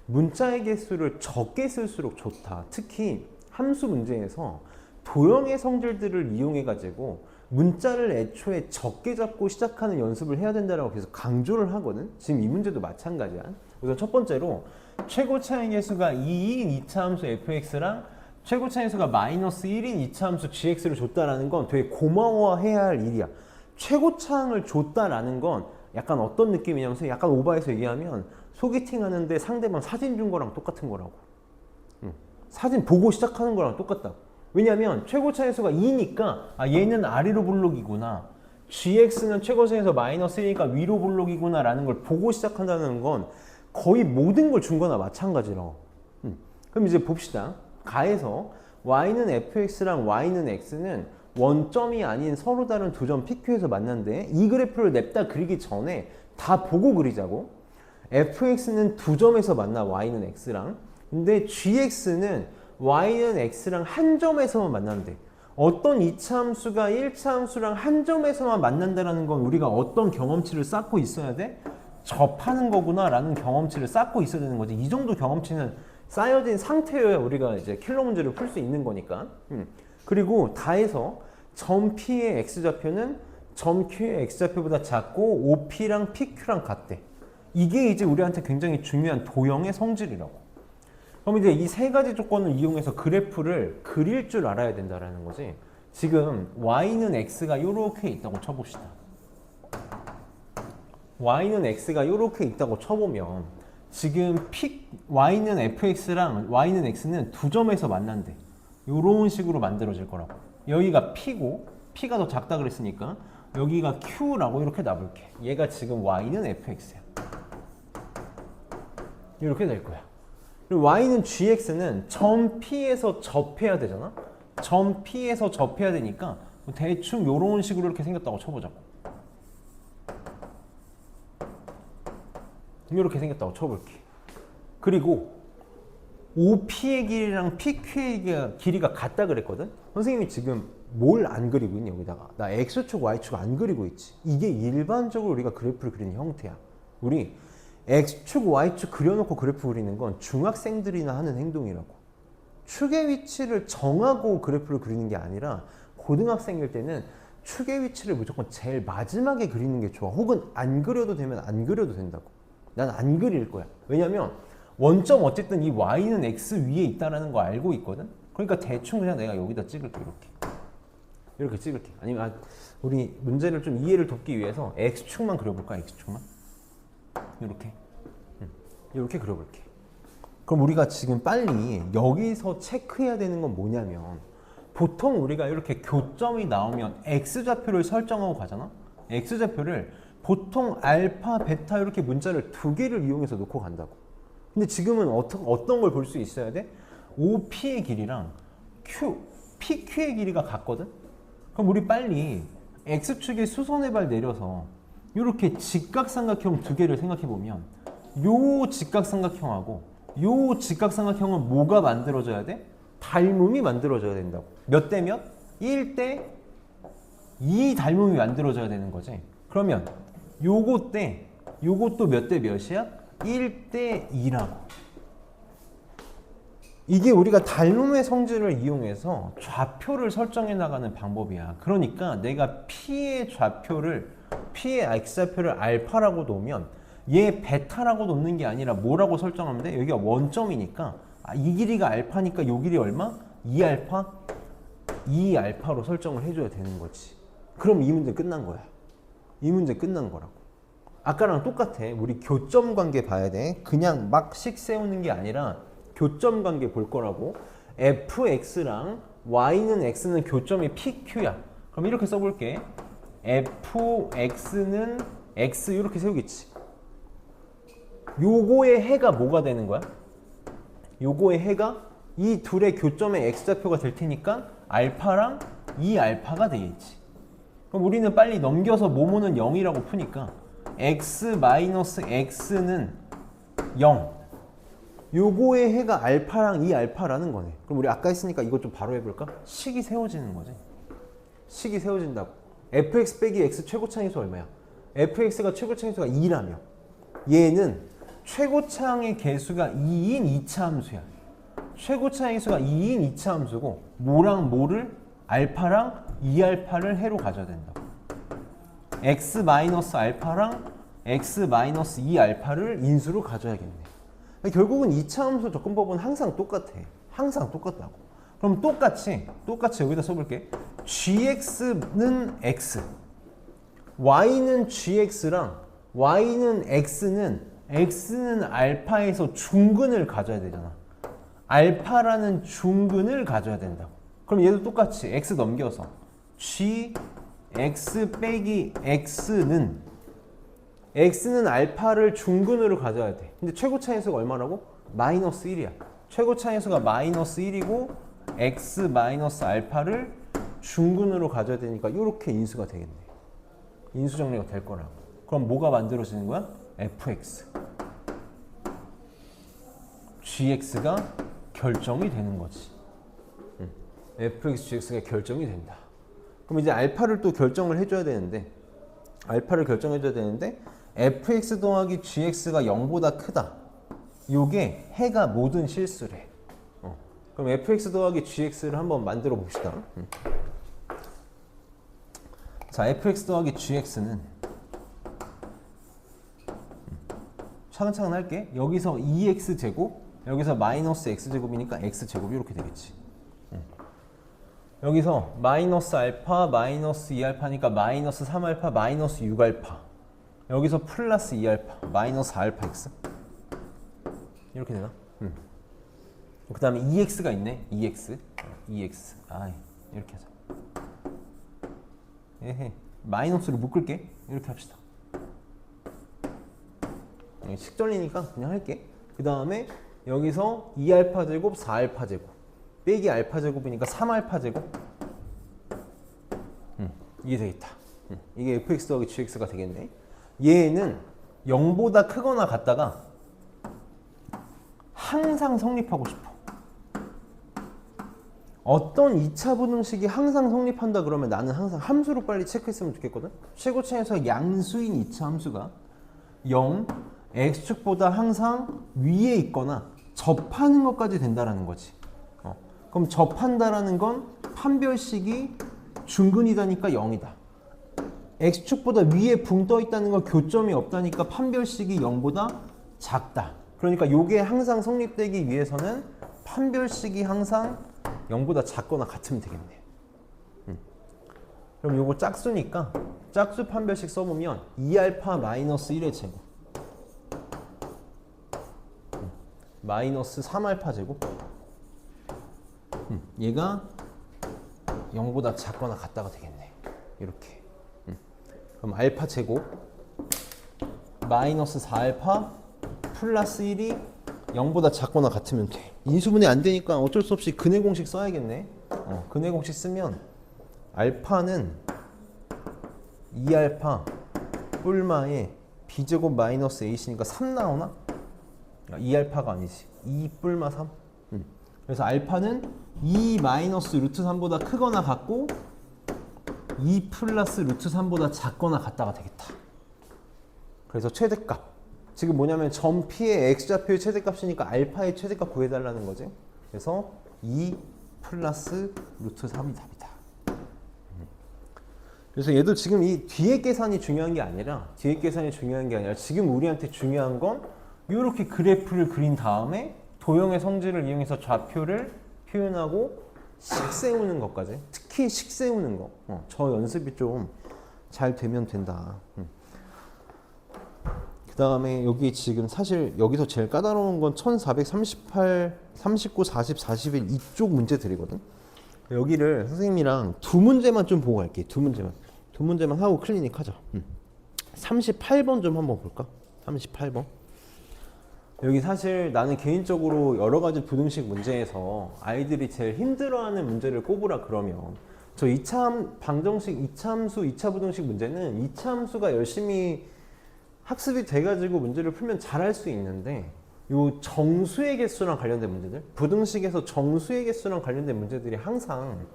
문자의 개수를 적게 쓸수록 좋다. 특히 함수 문제에서 도형의 성질들을 이용해 가지고 문자를 애초에 적게 잡고 시작하는 연습을 해야 된다고 계속 강조를 하거든. 지금 이 문제도 마찬가지야. 우선 첫 번째로 최고 차의 개수가 2인 2차 함수 fx랑 최고 차의 개수가 마이너스 1인 2차 함수 gx를 줬다라는 건 되게 고마워해야 할 일이야. 최고차항을 줬다라는 건 약간 어떤 느낌이냐면 약간 오버해서 얘기하면 소개팅 하는데 상대방 사진 준 거랑 똑같은 거라고. 사진 보고 시작하는 거랑 똑같다. 왜냐면 최고차의 수가 2니까 얘는 아래로 볼록이구나. gx는 최고차에서 마이너스 1이니까 위로 볼록이구나 라는 걸 보고 시작한다는 건 거의 모든 걸 준 거나 마찬가지로. 그럼 이제 봅시다. 가에서 y는 fx랑 y는 x는 원점이 아닌 서로 다른 두 점 PQ에서 만났는데 이 그래프를 냅다 그리기 전에 다 보고 그리자고. fx는 두 점에서 만나 y는 x랑. 근데 gx는 y는 x랑 한 점에서만 만난대. 어떤 2차 함수가 1차 함수랑 한 점에서만 만난다는 건 우리가 어떤 경험치를 쌓고 있어야 돼? 접하는 거구나 라는 경험치를 쌓고 있어야 되는 거지. 이 정도 경험치는 쌓여진 상태여야 우리가 이제 킬러 문제를 풀 수 있는 거니까. 그리고 다해서 점 P의 X좌표는 점 Q의 X좌표보다 작고 OP랑 PQ랑 같대. 이게 이제 우리한테 굉장히 중요한 도형의 성질이라고. 그럼 이제 이 세 가지 조건을 이용해서 그래프를 그릴 줄 알아야 된다는 거지. 지금 Y는 X가 이렇게 있다고 쳐봅시다. Y는 X가 이렇게 있다고 쳐보면 지금 Y는 FX랑 Y는 X는 두 점에서 만난대. 이런 식으로 만들어질 거라고. 여기가 P고 P가 더 작다 그랬으니까 여기가 Q라고 이렇게 놔볼게. 얘가 지금 Y는 FX야. 이렇게 될 거야. 그리고 Y는 GX는 점 P에서 접해야 되잖아. 점 P에서 접해야 되니까 대충 이런 식으로 이렇게 생겼다고 쳐보자고. 이렇게 생겼다고 쳐볼게. 그리고 OP의 길이랑 PQ의 길이가 같다 그랬거든? 선생님이 지금 뭘 안 그리고 있니 여기다가? 나 X축, Y축 안 그리고 있지. 이게 일반적으로 우리가 그래프를 그리는 형태야. 우리 X축, Y축 그려놓고 그래프 그리는 건 중학생들이나 하는 행동이라고. 축의 위치를 정하고 그래프를 그리는 게 아니라 고등학생일 때는 축의 위치를 무조건 제일 마지막에 그리는 게 좋아. 혹은 안 그려도 되면 안 그려도 된다고. 난 안 그릴 거야. 왜냐면 원점 어쨌든 이 y는 x 위에 있다는 거 알고 있거든. 그러니까 대충 그냥 내가 여기다 찍을게. 이렇게 찍을게. 아니면 우리 문제를 좀 이해를 돕기 위해서 x축만 그려볼까? x축만 이렇게 그려볼게. 그럼 우리가 지금 빨리 여기서 체크해야 되는 건 뭐냐면 보통 우리가 이렇게 교점이 나오면 x좌표를 설정하고 가잖아. x좌표를 보통 알파, 베타 이렇게 문자를 두 개를 이용해서 놓고 간다고. 근데 지금은 어떤 걸 볼 수 있어야 돼? OP의 길이랑 PQ의 길이가 같거든? 그럼 우리 빨리 X축의 수선의 발 내려서 이렇게 직각삼각형 두 개를 생각해보면 요 직각삼각형하고 요 직각삼각형은 뭐가 만들어져야 돼? 닮음이 만들어져야 된다고. 몇 대 몇? 1대 2 닮음이 만들어져야 되는 거지. 그러면 요것도 몇 대 몇이야? 1대 2라고. 이게 우리가 닮음의 성질을 이용해서 좌표를 설정해 나가는 방법이야. 그러니까 내가 P의 X좌표를 알파라고 놓으면 얘 베타라고 놓는 게 아니라 뭐라고 설정하면 돼? 여기가 원점이니까 이 길이가 알파니까 요 길이 얼마? 2알파? 2알파로 설정을 해줘야 되는 거지. 그럼 이 문제 끝난 거야. 이 문제 끝난 거라고. 아까랑 똑같아. 우리 교점 관계 봐야 돼. 그냥 막 식 세우는 게 아니라 교점 관계 볼 거라고. fx랑 y는 x는 교점이 pq야. 그럼 이렇게 써볼게. fx는 x 이렇게 세우겠지. 요거의 해가 뭐가 되는 거야? 요거의 해가 이 둘의 교점의 x좌표가 될 테니까 알파랑 2알파가 되겠지. 그럼 우리는 빨리 넘겨서 모모는 0이라고 푸니까 x-x는 0. 요거의 해가 알파랑 2알파라는 거네. 그럼 우리 아까 했으니까 이거 좀 바로 해볼까? 식이 세워지는 거지. 식이 세워진다고. fx 빼기 x 최고차항의 수 얼마야? fx가 최고차항의 수가 2라며. 얘는 최고차항의 개수가 2인 2차 함수야. 최고차항의 수가 2인 2차 함수고 뭐랑 뭐를? 알파랑 2알파를 해로 가져야 된다고. x-알파랑 x-2알파를 인수로 가져야겠네. 결국은 2차 함수 접근법은 항상 똑같아. 항상 똑같다고. 그럼 똑같이 여기다 써볼게. gx는 x, y는 gx랑 y는 x는 알파에서 중근을 가져야 되잖아. 알파라는 중근을 가져야 된다고. 그럼 얘도 똑같이 x 넘겨서 g x 빼기 x는 알파를 중근으로 가져야 돼. 근데 최고 차인수가 얼마라고? 마이너스 1이야. 최고 차인수가 마이너스 1이고 x 마이너스 알파를 중근으로 가져야 되니까 이렇게 인수가 되겠네. 인수 정리가 될 거라고. 그럼 뭐가 만들어지는 거야? fx. gx가 결정이 되는 거지. fx, gx가 결정이 된다. 그럼 이제 알파를 또 결정을 해줘야 되는데 fx 더하기 gx가 0보다 크다. 요게 해가 모든 실수래. 그럼 fx 더하기 gx를 한번 만들어 봅시다. 자, fx 더하기 gx는 차근차근 할게. 여기서 2x제곱, 여기서 마이너스 x제곱이니까 x제곱이 이렇게 되겠지. 여기서 마이너스 알파, 마이너스 2알파니까 마이너스 3알파, 마이너스 6알파. 여기서 플러스 2알파, 마이너스 알파 x. 이렇게 되나? 그 다음에 2x가 있네. 2x. 이렇게 하자. 마이너스로 묶을게. 이렇게 합시다. 식전이니까 그냥 할게. 그 다음에 여기서 2알파 제곱, 4알파 제곱 빼기 알파 제곱이니까 3알파 제곱. 이게 되겠다. 이게 fx 더하기 gx가 되겠네. 얘는 0보다 크거나 같다가 항상 성립하고 싶어. 어떤 2차 부등식이 항상 성립한다 그러면 나는 항상 함수로 빨리 체크했으면 좋겠거든. 최고차에서 양수인 2차 함수가 0, x축보다 항상 위에 있거나 접하는 것까지 된다라는 거지. 그럼 접한다라는 건 판별식이 중근이다니까 0이다. x축보다 위에 붕 떠 있다는 건 교점이 없다니까 판별식이 0보다 작다. 그러니까 요게 항상 성립되기 위해서는 판별식이 항상 0보다 작거나 같으면 되겠네. 그럼 요거 짝수니까 짝수 판별식 써보면 2알파 마이너스 1의 제곱 마이너스 3알파 제곱 얘가 0보다 작거나 같다가 되겠네. 이렇게. 그럼 알파 제곱 마이너스 4알파 플러스 1이 0보다 작거나 같으면 돼. 인수분해 안 되니까 어쩔 수 없이 근해 공식 써야겠네. 근해 공식 쓰면 알파는 2알파 뿔마에 b제곱 마이너스 a시니까 3 나오나? 2알파가 아니지. 2 뿔마 3. 그래서 알파는 2 마이너스 루트 3보다 크거나 같고 2 플러스 루트 3보다 작거나 같다가 되겠다. 그래서 최대값. 지금 뭐냐면 점 P의 X좌표의 최대값이니까 알파의 최대값 구해달라는 거지. 그래서 2 플러스 루트 3이 답이다. 그래서 얘도 지금 이 뒤에 계산이 중요한 게 아니라 지금 우리한테 중요한 건 이렇게 그래프를 그린 다음에 도형의 성질을 이용해서 좌표를 표현하고 식 세우는 것까지. 특히 식 세우는 거. 저 연습이 좀 잘 되면 된다. 그 다음에 여기 지금 사실 여기서 제일 까다로운 건 1438, 39, 40, 41 이쪽 문제들이거든. 여기를 선생님이랑 두 문제만 좀 보고 갈게. 두 문제만 하고 클리닉 하자. 38번 좀 한번 볼까? 38번. 여기 사실 나는 개인적으로 여러 가지 부등식 문제에서 아이들이 제일 힘들어하는 문제를 꼽으라 그러면 저 2차 방정식, 2차 함수, 2차 부등식 문제는 2차 함수가 열심히 학습이 돼가지고 문제를 풀면 잘할 수 있는데 요 정수의 개수랑 관련된 문제들, 부등식에서 정수의 개수랑 관련된 문제들이 항상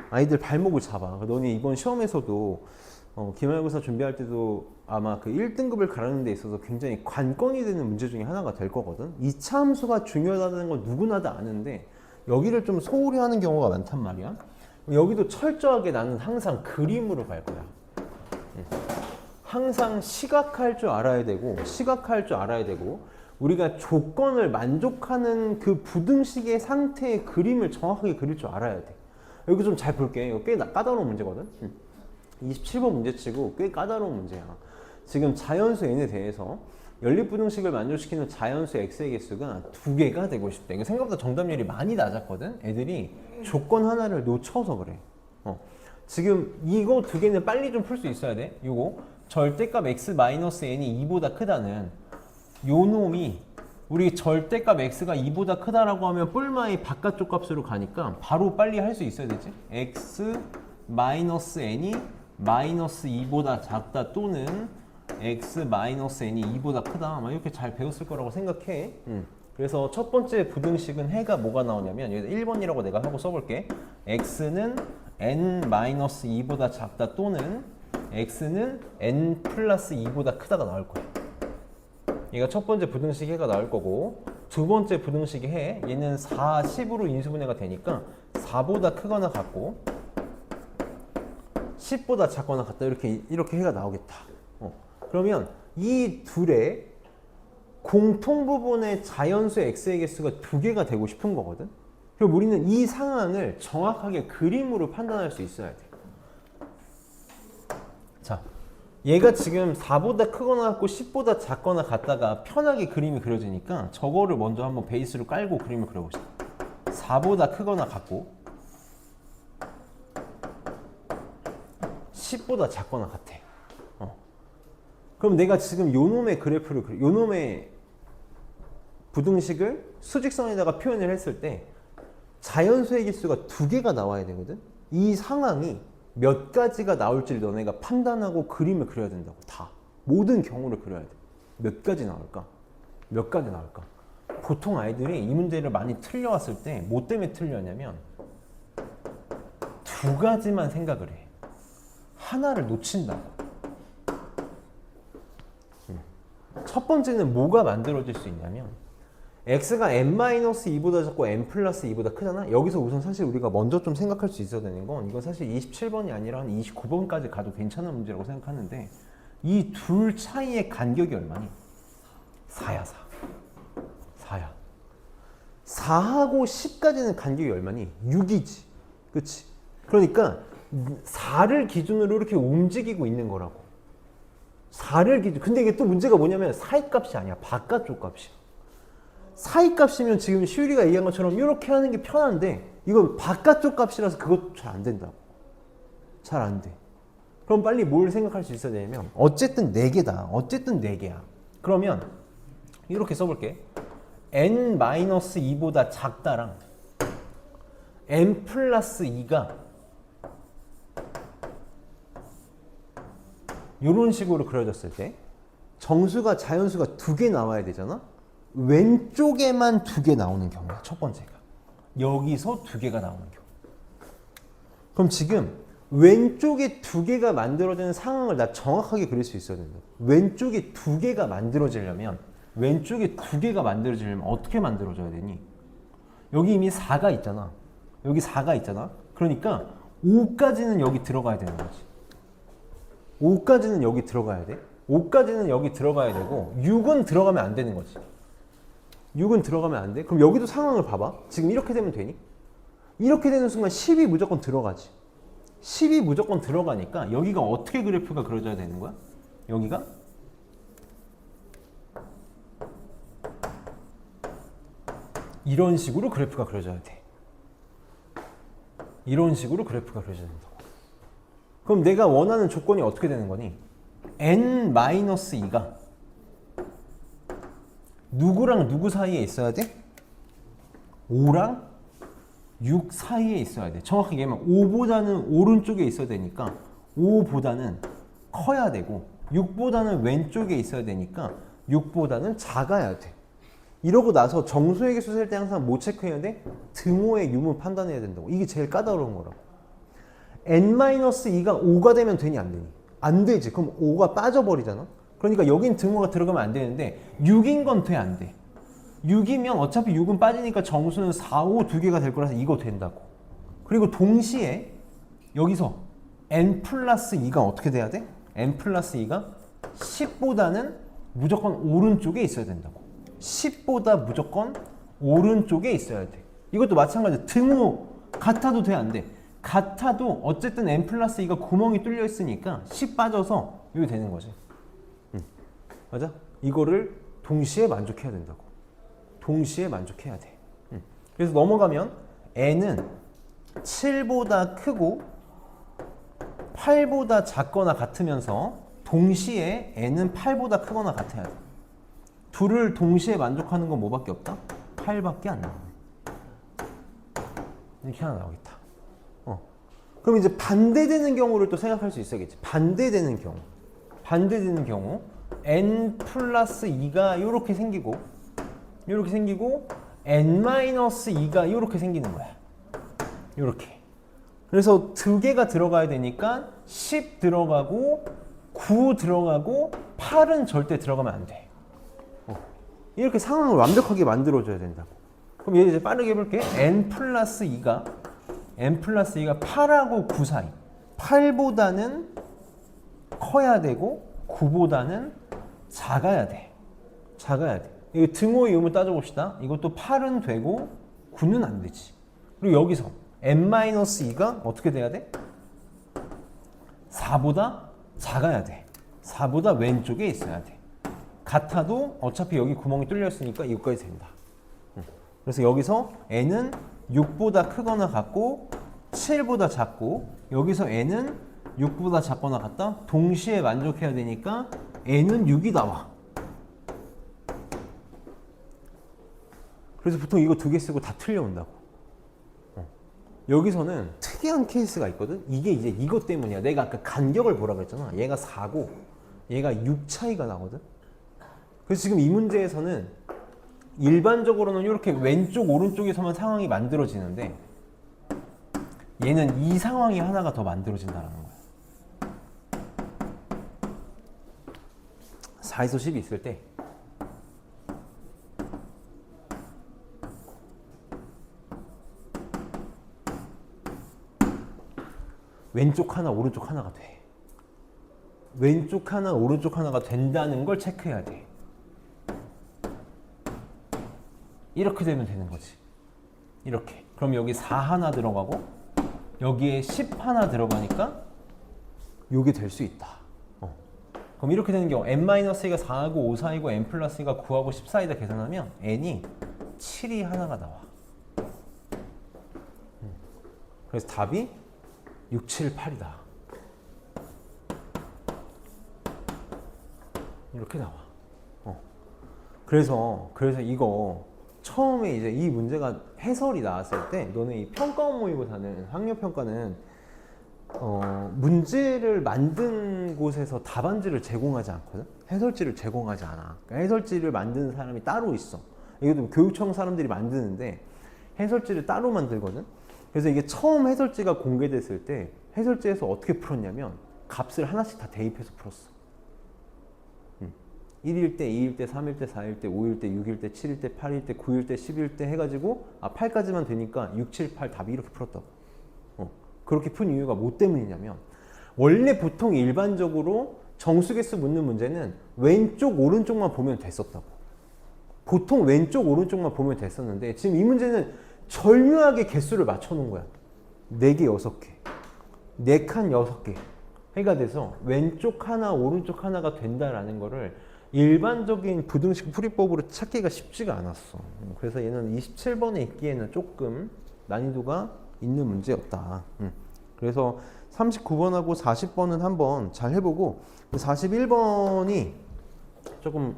아이들 발목을 잡아. 너네 이번 시험에서도 기말고사 준비할 때도 아마 그 1등급을 가르는 데 있어서 굉장히 관건이 되는 문제 중에 하나가 될 거거든. 2차 함수가 중요하다는 건 누구나 다 아는데 여기를 좀 소홀히 하는 경우가 많단 말이야. 여기도 철저하게 나는 항상 그림으로 갈 거야. 항상 시각할 줄 알아야 되고 우리가 조건을 만족하는 그 부등식의 상태의 그림을 정확하게 그릴 줄 알아야 돼. 여기 좀 잘 볼게. 이거 꽤 까다로운 문제거든. 27번 문제치고 꽤 까다로운 문제야. 지금 자연수 n에 대해서 연립부등식을 만족시키는 자연수 x의 개수가 2개가 되고 싶다. 이거 생각보다 정답률이 많이 낮았거든. 애들이 조건 하나를 놓쳐서 그래. 지금 이거 2개는 빨리 좀 풀 수 있어야 돼. 이거 절대값 x-n이 2보다 크다는 요 놈이 우리 절대값 x가 2보다 크다라고 하면 뿔마의 바깥쪽 값으로 가니까 바로 빨리 할 수 있어야 되지. x-n이 마이너스 2보다 작다 또는 x-n이 2보다 크다. 막 이렇게 잘 배웠을 거라고 생각해. 그래서 첫 번째 부등식은 해가 뭐가 나오냐면 여기다 1번이라고 내가 하고 써볼게. x는 n-2보다 작다 또는 x는 n 플러스 2보다 크다가 나올 거야. 얘가 첫 번째 부등식 해가 나올 거고 두 번째 부등식의 해 얘는 4, 10으로 인수분해가 되니까 4보다 크거나 같고 10보다 작거나 같다 이렇게 해가 나오겠다. 그러면 이 둘의 공통 부분의 자연수 x의 개수가 2개가 되고 싶은 거거든. 그럼 우리는 이 상황을 정확하게 그림으로 판단할 수 있어야 돼. 자, 얘가 지금 4보다 크거나 같고 10보다 작거나 같다가 편하게 그림이 그려지니까 저거를 먼저 한번 베이스로 깔고 그림을 그려보자. 4보다 크거나 같고 10보다 작거나 같아. 그럼 내가 지금 요 놈의 그래프를 요 놈의 부등식을 수직선에다가 표현을 했을 때 자연수의 개수가 2개가 나와야 되거든. 이 상황이 몇 가지가 나올지를 너네가 판단하고 그림을 그려야 된다고. 다 모든 경우를 그려야 돼. 몇 가지 나올까? 몇 가지 나올까? 보통 아이들이 이 문제를 많이 틀려왔을 때 뭐 때문에 틀렸냐면 2가지만 생각을 해. 하나를 놓친다고. 첫 번째는 뭐가 만들어질 수 있냐면 x가 n-2보다 작고 n 플러스 2보다 크잖아. 여기서 우선 사실 우리가 먼저 좀 생각할 수 있어야 되는 건 이건 사실 27번이 아니라 한 29번까지 가도 괜찮은 문제라고 생각하는데 이 둘 차이의 간격이 얼마니? 4야 4. 4야. 4하고 10까지는 간격이 얼마니? 6이지. 그치? 그러니까 4를 기준으로 이렇게 움직이고 있는 거라고. 4를 기준. 근데 이게 또 문제가 뭐냐면 사이값이 아니야. 바깥쪽 값이야. 사이값이면 지금 시우리가 얘기한 것처럼 이렇게 하는 게 편한데 이건 바깥쪽 값이라서 그것도 잘 안 된다고. 잘 안 돼. 그럼 빨리 뭘 생각할 수 있어야 되냐면 어쨌든 4개다. 어쨌든 4개야. 그러면 이렇게 써볼게. n-2보다 작다랑 n 플러스 2가 이런 식으로 그려졌을 때 정수가 자연수가 2개 나와야 되잖아. 왼쪽에만 2개 나오는 경우야. 첫 번째가 여기서 2개가 나오는 경우. 그럼 지금 왼쪽에 2개가 만들어지는 상황을 나 정확하게 그릴 수 있어야 된다. 왼쪽에 2개가 만들어지려면 어떻게 만들어져야 되니? 여기 이미 4가 있잖아. 여기 4가 있잖아. 그러니까 5까지는 여기 들어가야 되는 거지. 5까지는 여기 들어가야 돼. 5까지는 여기 들어가야 되고 6은 들어가면 안 되는 거지. 6은 들어가면 안 돼. 그럼 여기도 상황을 봐봐. 지금 이렇게 되면 되니? 이렇게 되는 순간 10이 무조건 들어가지. 10이 무조건 들어가니까 여기가 어떻게 그래프가 그려져야 되는 거야? 여기가 이런 식으로 그래프가 그려져야 돼. 이런 식으로 그래프가 그려져야 된다고. 그럼 내가 원하는 조건이 어떻게 되는 거니? n-2가 누구랑 누구 사이에 있어야 돼? 5랑 6 사이에 있어야 돼. 정확하게 얘기하면 5보다는 오른쪽에 있어야 되니까 5보다는 커야 되고 6보다는 왼쪽에 있어야 되니까 6보다는 작아야 돼. 이러고 나서 정수의 개수 셀 때 항상 뭐 체크해야 돼? 등호의 유무 판단해야 된다고. 이게 제일 까다로운 거라고. n-2가 5가 되면 되니 안 되니? 안 되지. 그럼 5가 빠져버리잖아. 그러니까 여긴 등호가 들어가면 안 되는데 6인 건 돼, 안 돼? 6이면 어차피 6은 빠지니까 정수는 4, 5 두 개가 될 거라서 이거 된다고. 그리고 동시에 여기서 n 플러스 2가 어떻게 돼야 돼? n 플러스 2가 10보다는 무조건 오른쪽에 있어야 된다고. 10보다 무조건 오른쪽에 있어야 돼. 이것도 마찬가지야. 등호 같아도 돼, 안 돼? 같아도 어쨌든 n 플러스 2가 구멍이 뚫려 있으니까 10 빠져서 이렇게 되는 거지. 맞아? 이거를 동시에 만족해야 된다고. 동시에 만족해야 돼. 그래서 넘어가면 n은 7보다 크고 8보다 작거나 같으면서 동시에 n은 8보다 크거나 같아야 돼. 둘을 동시에 만족하는 건 뭐밖에 없다? 8밖에 안 나와. 이렇게 하나 나오겠다. 그럼 이제 반대되는 경우를 또 생각할 수 있어야겠지. 반대되는 경우. 반대되는 경우 n 플러스 2가 이렇게 생기고 n 마이너스 2가 이렇게 생기는 거야. 이렇게. 그래서 두 개가 들어가야 되니까 10 들어가고 9 들어가고 8은 절대 들어가면 안 돼. 이렇게 상황을 완벽하게 만들어줘야 된다고. 그럼 얘 이제 빠르게 해볼게. n 플러스 2가 8하고 9 사이. 8보다는 커야 되고 9보다는 작아야 돼. 작아야 돼. 이거 등호의 이음을 따져봅시다. 이것도 8은 되고 9는 안 되지. 그리고 여기서 n-2가 어떻게 돼야 돼? 4보다 작아야 돼. 4보다 왼쪽에 있어야 돼. 같아도 어차피 여기 구멍이 뚫려 있으니까 이거까지 된다. 그래서 여기서 n은 6보다 크거나 같고 7보다 작고 여기서 n은 6보다 작거나 같다. 동시에 만족해야 되니까 n은 6이 나와. 그래서 보통 이거 두 개 쓰고 다 틀려온다고. 여기서는 특이한 케이스가 있거든. 이게 이제 이것 때문이야. 내가 아까 간격을 보라 그랬잖아. 얘가 4고 얘가 6 차이가 나거든. 그래서 지금 이 문제에서는 일반적으로는 이렇게 왼쪽 오른쪽에서만 상황이 만들어지는데 얘는 이 상황이 하나가 더 만들어진다는 거야. 4에서 10이 있을 때 왼쪽 하나 오른쪽 하나가 돼. 왼쪽 하나 오른쪽 하나가 된다는 걸 체크해야 돼. 이렇게 되면 되는 거지. 이렇게. 그럼 여기 4 하나 들어가고 여기에 10 하나 들어가니까 요게 될 수 있다. 그럼 이렇게 되는 경우 n-2가 4하고 5 사이고 n 플러스 2가 9하고 10 사이다 계산하면 n이 7이 하나가 나와. 그래서 답이 6, 7, 8이다. 이렇게 나와. 그래서 이거 처음에 이제 이 문제가 해설이 나왔을 때 너네 이 평가원 모의고사는 학력평가는 문제를 만든 곳에서 답안지를 제공하지 않거든. 해설지를 제공하지 않아. 그러니까 해설지를 만드는 사람이 따로 있어. 이것도 교육청 사람들이 만드는데 해설지를 따로 만들거든. 그래서 이게 처음 해설지가 공개됐을 때 해설지에서 어떻게 풀었냐면 값을 하나씩 다 대입해서 풀었어. 1일 때, 2일 때, 3일 때, 4일 때, 5일 때, 6일 때, 7일 때, 8일 때, 9일 때, 10일 때 해가지고 8까지만 되니까 6, 7, 8 답이 이렇게 풀었다고. 그렇게 푼 이유가 뭐 때문이냐면 원래 보통 일반적으로 정수개수 묻는 문제는 왼쪽 오른쪽만 보면 됐었다고. 보통 왼쪽 오른쪽만 보면 됐었는데 지금 이 문제는 절묘하게 개수를 맞춰놓은 거야. 4개, 6개. 4칸 6개. 해가 돼서 왼쪽 하나 오른쪽 하나가 된다라는 거를 일반적인 부등식 풀이법으로 찾기가 쉽지가 않았어. 그래서 얘는 27번에 있기에는 조금 난이도가 있는 문제였다. 그래서 39번하고 40번은 한번 잘 해보고 41번이 조금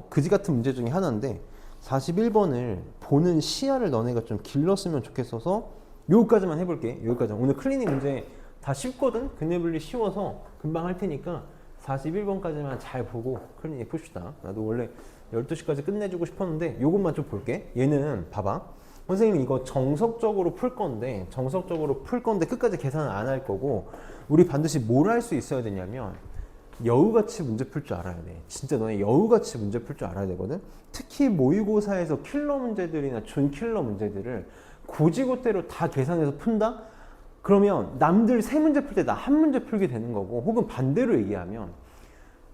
그지 같은 문제 중에 하나인데 41번을 보는 시야를 너네가 좀 길렀으면 좋겠어서 여기까지만 해볼게. 여기까지. 오늘 클리닉 문제 다 쉽거든? 근해분리 쉬워서 금방 할 테니까 41번까지만 잘 보고 클리닉 풉시다. 나도 원래 12시까지 끝내주고 싶었는데 요것만 좀 볼게. 얘는 봐봐. 선생님 이거 정석적으로 풀 건데 끝까지 계산을 안 할 거고 우리 반드시 뭘 할 수 있어야 되냐면 여우같이 문제 풀 줄 알아야 돼. 진짜 너네 여우같이 문제 풀 줄 알아야 되거든. 특히 모의고사에서 킬러 문제들이나 준킬러 문제들을 고지고대로 다 계산해서 푼다? 그러면 남들 3문제 풀 때 나 한 문제 풀게 되는 거고 혹은 반대로 얘기하면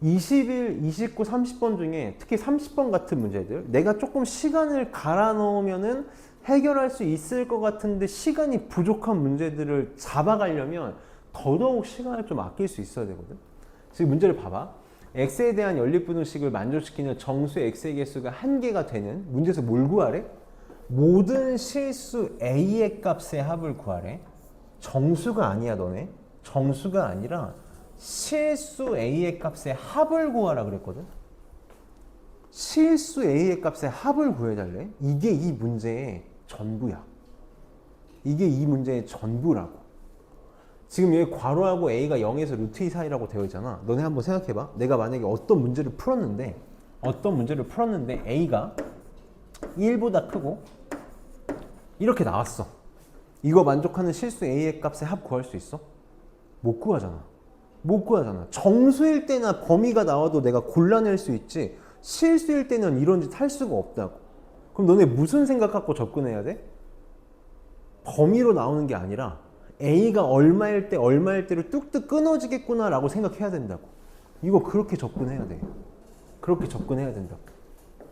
21, 29, 30번 중에 특히 30번 같은 문제들 내가 조금 시간을 갈아 넣으면은 해결할 수 있을 것 같은데 시간이 부족한 문제들을 잡아가려면 더더욱 시간을 좀 아낄 수 있어야 되거든. 지금 문제를 봐봐. x에 대한 연립분식을 만족시키는 정수의 x의 개수가 1개가 되는 문제에서 뭘 구하래? 모든 실수 a의 값의 합을 구하래. 정수가 아니야 너네. 정수가 아니라 실수 a의 값의 합을 구하라 그랬거든. 실수 a의 값의 합을 구해달래. 이게 이 문제의 전부야. 이게 이 문제의 전부라고. 지금 여기 괄호하고 a가 0에서 루트 2 사이라고 되어 있잖아. 너네 한번 생각해봐. 내가 만약에 어떤 문제를 풀었는데 a가 1보다 크고 이렇게 나왔어. 이거 만족하는 실수 a의 값의 합 구할 수 있어? 못 구하잖아. 못 구하잖아. 정수일 때나 범위가 나와도 내가 골라낼 수 있지, 실수일 때는 이런 짓 할 수가 없다고. 그럼 너네 무슨 생각 갖고 접근해야 돼? 범위로 나오는 게 아니라 a가 얼마일 때를 뚝뚝 끊어지겠구나 라고 생각해야 된다고. 이거 그렇게 접근해야 돼. 그렇게 접근해야 된다고.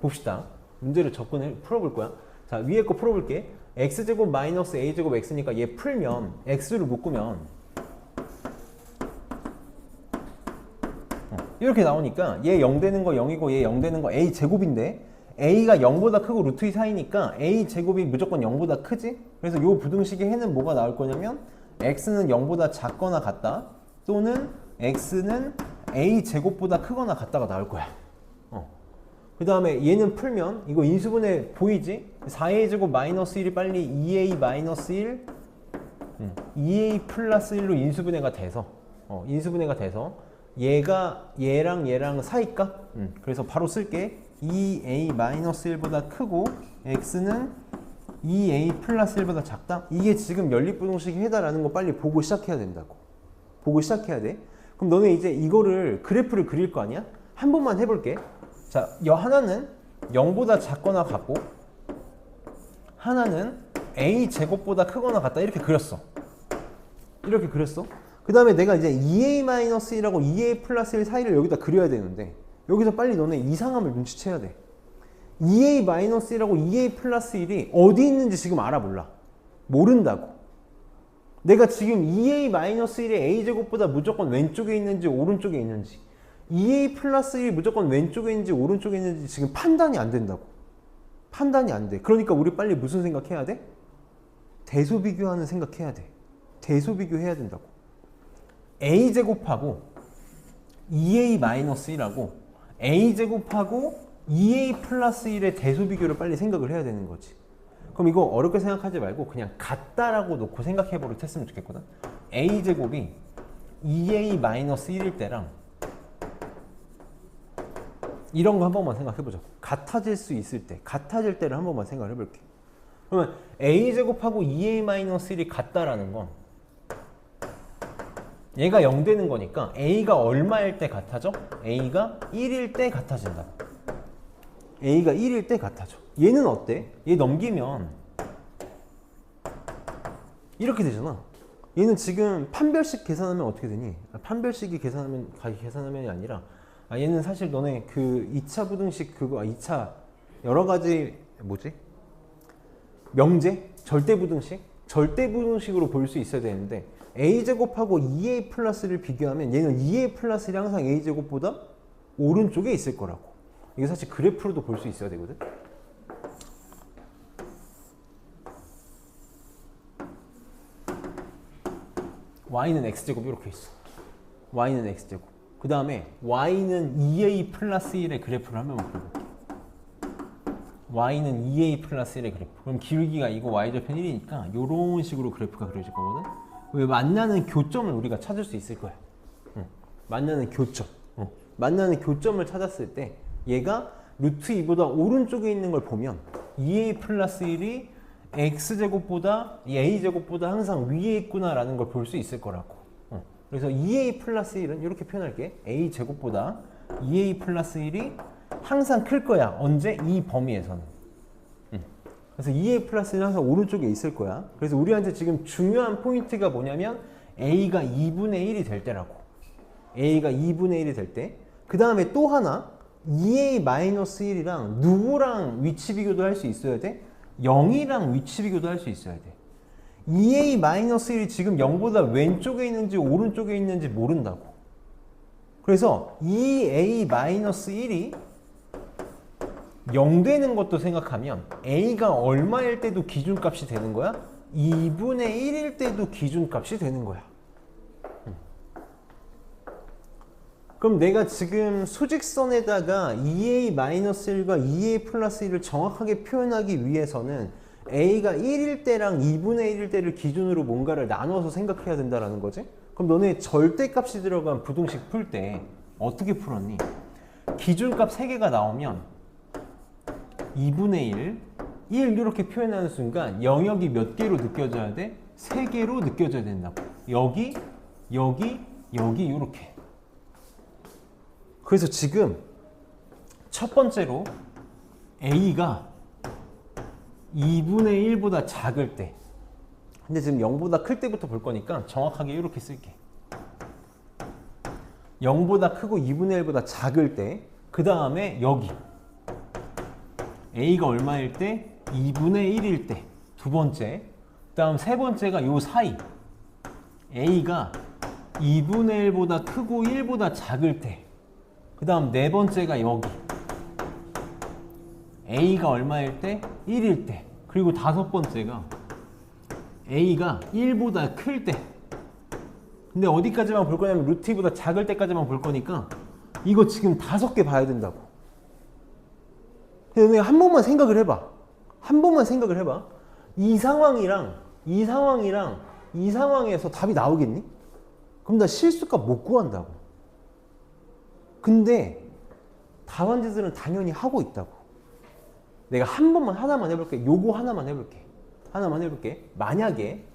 봅시다. 문제를 풀어볼 거야. 자, 위에 거 풀어볼게. x제곱 마이너스 a제곱 x니까 얘 풀면 x를 묶으면 이렇게 나오니까 얘 0 되는 거 0이고 얘 0 되는 거 a제곱인데 a가 0보다 크고 루트 2 사이니까 a제곱이 무조건 0보다 크지? 그래서 이 부등식의 해는 뭐가 나올 거냐면 x는 0보다 작거나 같다, 또는 x는 a제곱보다 크거나 같다가 나올 거야. 그 다음에 얘는 풀면 이거 인수분해 보이지? 4a제곱 마이너스 1이 빨리 2a 마이너스 1 2a 플러스 1로 인수분해가 돼서 얘가 얘랑 사이까? 그래서 바로 쓸게. 2a 마이너스 1보다 크고 x는 2a 플러스 1보다 작다. 이게 지금 연립부등식의 해다라는 거 빨리 보고 시작해야 된다고. 보고 시작해야 돼. 그럼 너네 이제 이거를 그래프를 그릴 거 아니야? 한 번만 해볼게. 자, 하나는 0보다 작거나 같고 하나는 a 제곱보다 크거나 같다. 이렇게 그렸어. 그 다음에 내가 이제 2a-1하고 2a 플러스 1 사이를 여기다 그려야 되는데 여기서 빨리 너네 이상함을 눈치채야 돼. 2a-1하고 2a 플러스 1이 어디 있는지 지금 알아 몰라? 모른다고. 내가 지금 2a-1의 a제곱보다 무조건 왼쪽에 있는지 오른쪽에 있는지, 2a 플러스 1이 무조건 왼쪽에 있는지 오른쪽에 있는지 지금 판단이 안 된다고. 판단이 안 돼. 그러니까 우리 빨리 무슨 생각해야 돼? 대소비교하는 생각해야 돼. 대소비교해야 된다고. a제곱하고 2a-1하고 a제곱하고 2a 플러스 1의 대소비교를 빨리 생각을 해야 되는 거지. 그럼 이거 어렵게 생각하지 말고 그냥 같다라고 놓고 생각해보려 했으면 좋겠거든. a제곱이 2a-1일 때랑 이런 거 한 번만 생각해보자. 같아질 수 있을 때, 같아질 때를 한 번만 생각을 해볼게. 그러면 a제곱하고 2a-1이 같다라는 건 얘가 0 되는 거니까 a가 얼마일 때 같아져? a가 1일 때 같아진다. a가 1일 때 같아져. 얘는 어때? 얘 넘기면 이렇게 되잖아. 얘는 지금 판별식 계산하면 어떻게 되니? 판별식이 계산하면이 아니라 얘는 사실 너네 그 2차 부등식 그거 2차 여러 가지 뭐지? 명제? 절대부등식으로 볼 수 있어야 되는데 a제곱하고 2a 플러스를 비교하면 얘는 2a 플러스이 항상 a제곱보다 오른쪽에 있을 거라고. 이게 사실 그래프로도 볼 수 있어야 되거든. y는 x제곱 이렇게 있어. y는 x제곱. 그 다음에 y는 2a 플러스 1의 그래프를 한번 볼게요. y는 2a 플러스 1의 그래프. 그럼 기울기가 이거 y절편 1이니까 이런 식으로 그래프가 그려질 거거든. 왜 만나는 교점을 우리가 찾을 수 있을 거야. 만나는 교점. 만나는 교점을 찾았을 때 얘가 루트 2보다 오른쪽에 있는 걸 보면 2a 플러스 1이 x제곱보다 a제곱보다 항상 위에 있구나라는 걸 볼 수 있을 거라고. 그래서 2a 플러스 1은 이렇게 표현할게. a제곱보다 2a 플러스 1이 항상 클 거야. 언제? 이 범위에서는. 그래서 2a 플러스 1은 항상 오른쪽에 있을 거야. 그래서 우리한테 지금 중요한 포인트가 뭐냐면 a가 2분의 1이 될 때라고. a가 2분의 1이 될 때. 그 다음에 또 하나 2a-1이랑 누구랑 위치 비교도 할 수 있어야 돼? 0이랑 위치 비교도 할 수 있어야 돼. 2a-1이 지금 0보다 왼쪽에 있는지 오른쪽에 있는지 모른다고. 그래서 2a-1이 0 되는 것도 생각하면 a가 얼마일 때도 기준값이 되는 거야? 2분의 1일 때도 기준값이 되는 거야. 그럼 내가 지금 수직선에다가 2a-1과 2a 플러스 1을 정확하게 표현하기 위해서는 a가 1일 때랑 2분의 1일 때를 기준으로 뭔가를 나눠서 생각해야 된다는 거지? 그럼 너네 절대값이 들어간 부등식 풀 때 어떻게 풀었니? 기준값 3개가 나오면 2분의 1 이렇게 표현하는 순간 영역이 몇 개로 느껴져야 돼? 3개로 느껴져야 된다고. 여기, 여기, 여기 이렇게. 그래서 지금 첫 번째로 a가 2분의 1보다 작을 때, 근데 지금 0보다 클 때부터 볼 거니까 정확하게 이렇게 쓸게. 0보다 크고 2분의 1보다 작을 때, 그 다음에 여기 a가 얼마일 때? 2분의 1일 때. 두 번째. 그 다음 세 번째가 요 사이. a가 2분의 1보다 크고 1보다 작을 때. 그 다음 네 번째가 여기. a가 얼마일 때? 1일 때. 그리고 다섯 번째가 a가 1보다 클 때. 근데 어디까지만 볼 거냐면 루트 2보다 작을 때까지만 볼 거니까 이거 지금 5개 봐야 된다고. 근데 한 번만 생각을 해봐. 한 번만 생각을 해봐. 이 상황이랑 이 상황이랑 이 상황에서 답이 나오겠니? 그럼 나 실수값 못 구한다고. 근데 다반지들은 당연히 하고 있다고. 내가 한 번만 하나만 해볼게. 요거 하나만 해볼게. 하나만 해볼게. 만약에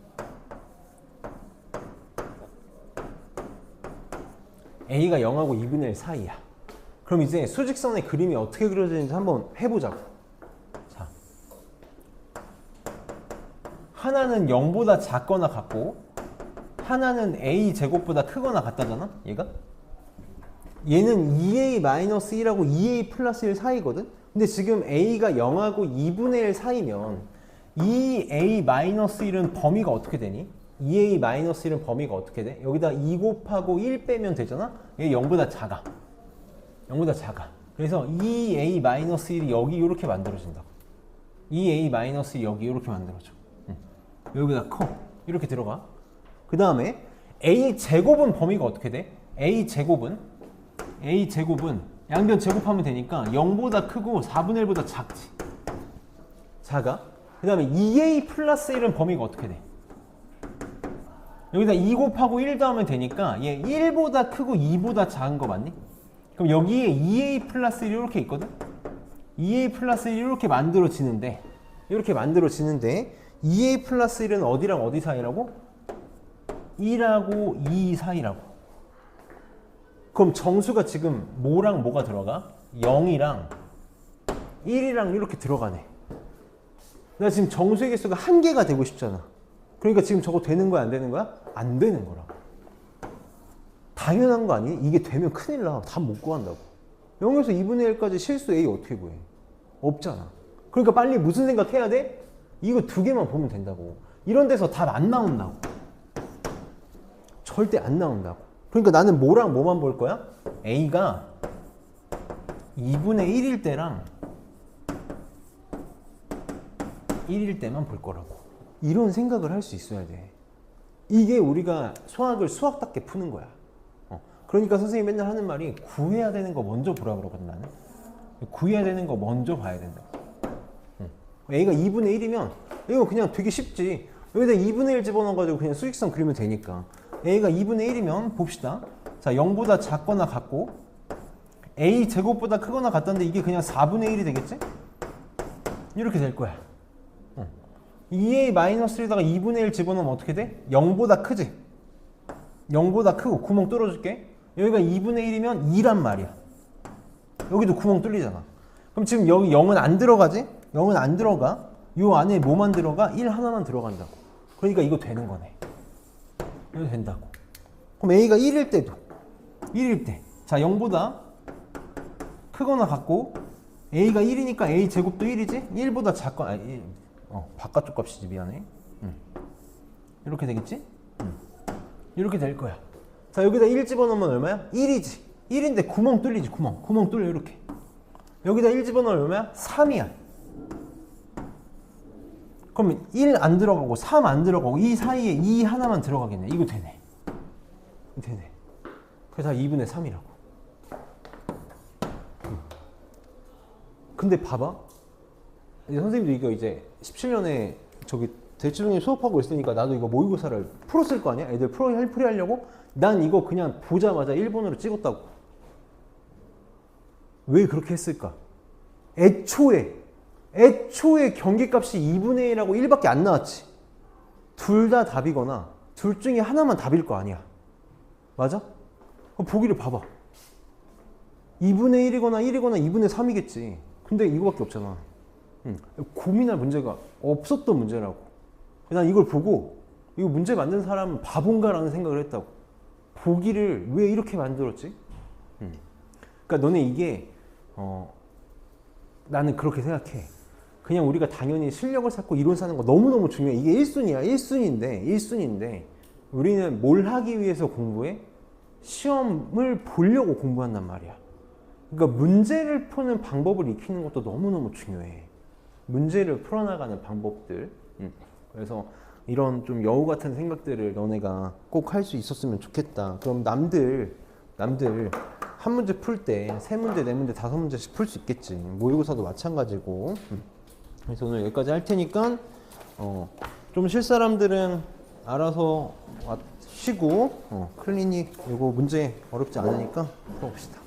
a가 0하고 2분의 1 사이야. 그럼 이제 수직선의 그림이 어떻게 그려지는지 한번 해보자고. 자, 하나는 0보다 작거나 같고 하나는 a 제곱보다 크거나 같다잖아. 얘가 얘는 2a-1하고 2a 플러스 1 사이거든. 근데 지금 a가 0하고 2분의 1 사이면 2a-1은 범위가 어떻게 되니? 2a-1은 범위가 어떻게 돼? 여기다 2 곱하고 1 빼면 되잖아? 얘 0보다 작아. 0보다 작아. 그래서 2a-1이 여기 이렇게 만들어진다고. 2a-1이 여기 이렇게 만들어져. 여기다 커. 이렇게 들어가. 그 다음에 a 제곱은 범위가 어떻게 돼? a 제곱은 양변 제곱하면 되니까 0보다 크고 4분의 1보다 작지. 작아. 그 다음에 2a 플러스 1은 범위가 어떻게 돼? 여기다 2 곱하고 1 더하면 되니까 얘 1보다 크고 2보다 작은 거 맞니? 그럼 여기에 2a 플러스 1 이렇게 있거든? 2a 플러스 1 이렇게 만들어지는데 2a 플러스 1은 어디랑 어디 사이라고? 1하고 2 사이라고. 그럼 정수가 지금 뭐랑 뭐가 들어가? 0이랑 1이랑 이렇게 들어가네. 나 지금 정수의 개수가 1개가 되고 싶잖아. 그러니까 지금 저거 되는 거야 안 되는 거야? 안 되는 거라고. 당연한 거 아니? 이게 되면 큰일 나. 답 못 구한다고. 0에서 2분의 1까지 실수 A 어떻게 구해? 없잖아. 그러니까 빨리 무슨 생각해야 돼? 이거 2개만 보면 된다고. 이런 데서 답 안 나온다고. 절대 안 나온다고. 그러니까 나는 뭐랑 뭐만 볼 거야? A가 2분의 1일 때랑 1일 때만 볼 거라고. 이런 생각을 할 수 있어야 돼. 이게 우리가 수학을 수학답게 푸는 거야. 그러니까 선생님이 맨날 하는 말이 구해야 되는 거 먼저 보라 그러거든. 나는 구해야 되는 거 먼저 봐야 된다. A가 2분의 1이면 이거 그냥 되게 쉽지. 여기다 2분의 1 집어넣어가지고 그냥 수직선 그리면 되니까. A가 2분의 1이면 봅시다. 자, 0보다 작거나 같고 A 제곱보다 크거나 같다는데 이게 그냥 4분의 1이 되겠지? 이렇게 될 거야. 2a-1에다가 2분의 1 집어넣으면 어떻게 돼? 0보다 크지? 0보다 크고 구멍 뚫어줄게. 여기가 2분의 1이면 2란 말이야. 여기도 구멍 뚫리잖아. 그럼 지금 여기 0은 안 들어가지? 0은 안 들어가. 요 안에 뭐만 들어가? 1 하나만 들어간다고. 그러니까 이거 되는 거네. 이거 된다고. 그럼 A가 1일 때도 1일 때. 자, 0보다 크거나 같고 A가 1이니까 A 제곱도 1이지? 1보다 작거나 바깥쪽 값이지, 미안해. 이렇게 되겠지? 이렇게 될 거야. 자, 여기다 1 집어넣으면 얼마야? 1이지. 1인데 구멍 뚫리지, 구멍 뚫려, 이렇게. 여기다 1 집어넣으면 얼마야? 3이야. 그러면 1 안 들어가고 3 안 들어가고 이 사이에 2 하나만 들어가겠네. 이거 되네. 되네. 그래서 2분의 3이라고. 근데 봐봐. 선생님도 이거 이제 17년에 저기 대치동에 수업하고 있으니까 나도 이거 모의고사를 풀었을 거 아니야? 애들 풀이하려고? 난 이거 그냥 보자마자 1번으로 찍었다고. 왜 그렇게 했을까? 애초에 경계값이 2분의 1하고 1밖에 안 나왔지. 둘 다 답이거나 둘 중에 하나만 답일 거 아니야. 맞아? 그럼 보기를 봐봐. 2분의 1이거나 1이거나 2분의 3이겠지. 근데 이거밖에 없잖아. 고민할 문제가 없었던 문제라고. 난 이걸 보고 이거 문제 만든 사람은 바본가라는 생각을 했다고. 보기를 왜 이렇게 만들었지? 그러니까 너네 이게 나는 그렇게 생각해. 그냥 우리가 당연히 실력을 쌓고 이론 쌓는 거 너무너무 중요해. 이게 1순위야. 1순위인데 우리는 뭘 하기 위해서 공부해? 시험을 보려고 공부한단 말이야. 그러니까 문제를 푸는 방법을 익히는 것도 너무너무 중요해. 문제를 풀어나가는 방법들. 그래서 이런 좀 여우 같은 생각들을 너네가 꼭 할 수 있었으면 좋겠다. 그럼 남들 한 문제 풀 때 세 문제, 네 문제, 다섯 문제씩 풀 수 있겠지. 모의고사도 마찬가지고. 그래서 오늘 여기까지 할 테니까 좀 쉴 사람들은 알아서 쉬고 클리닉 이거 문제 어렵지 않으니까 풀어봅시다.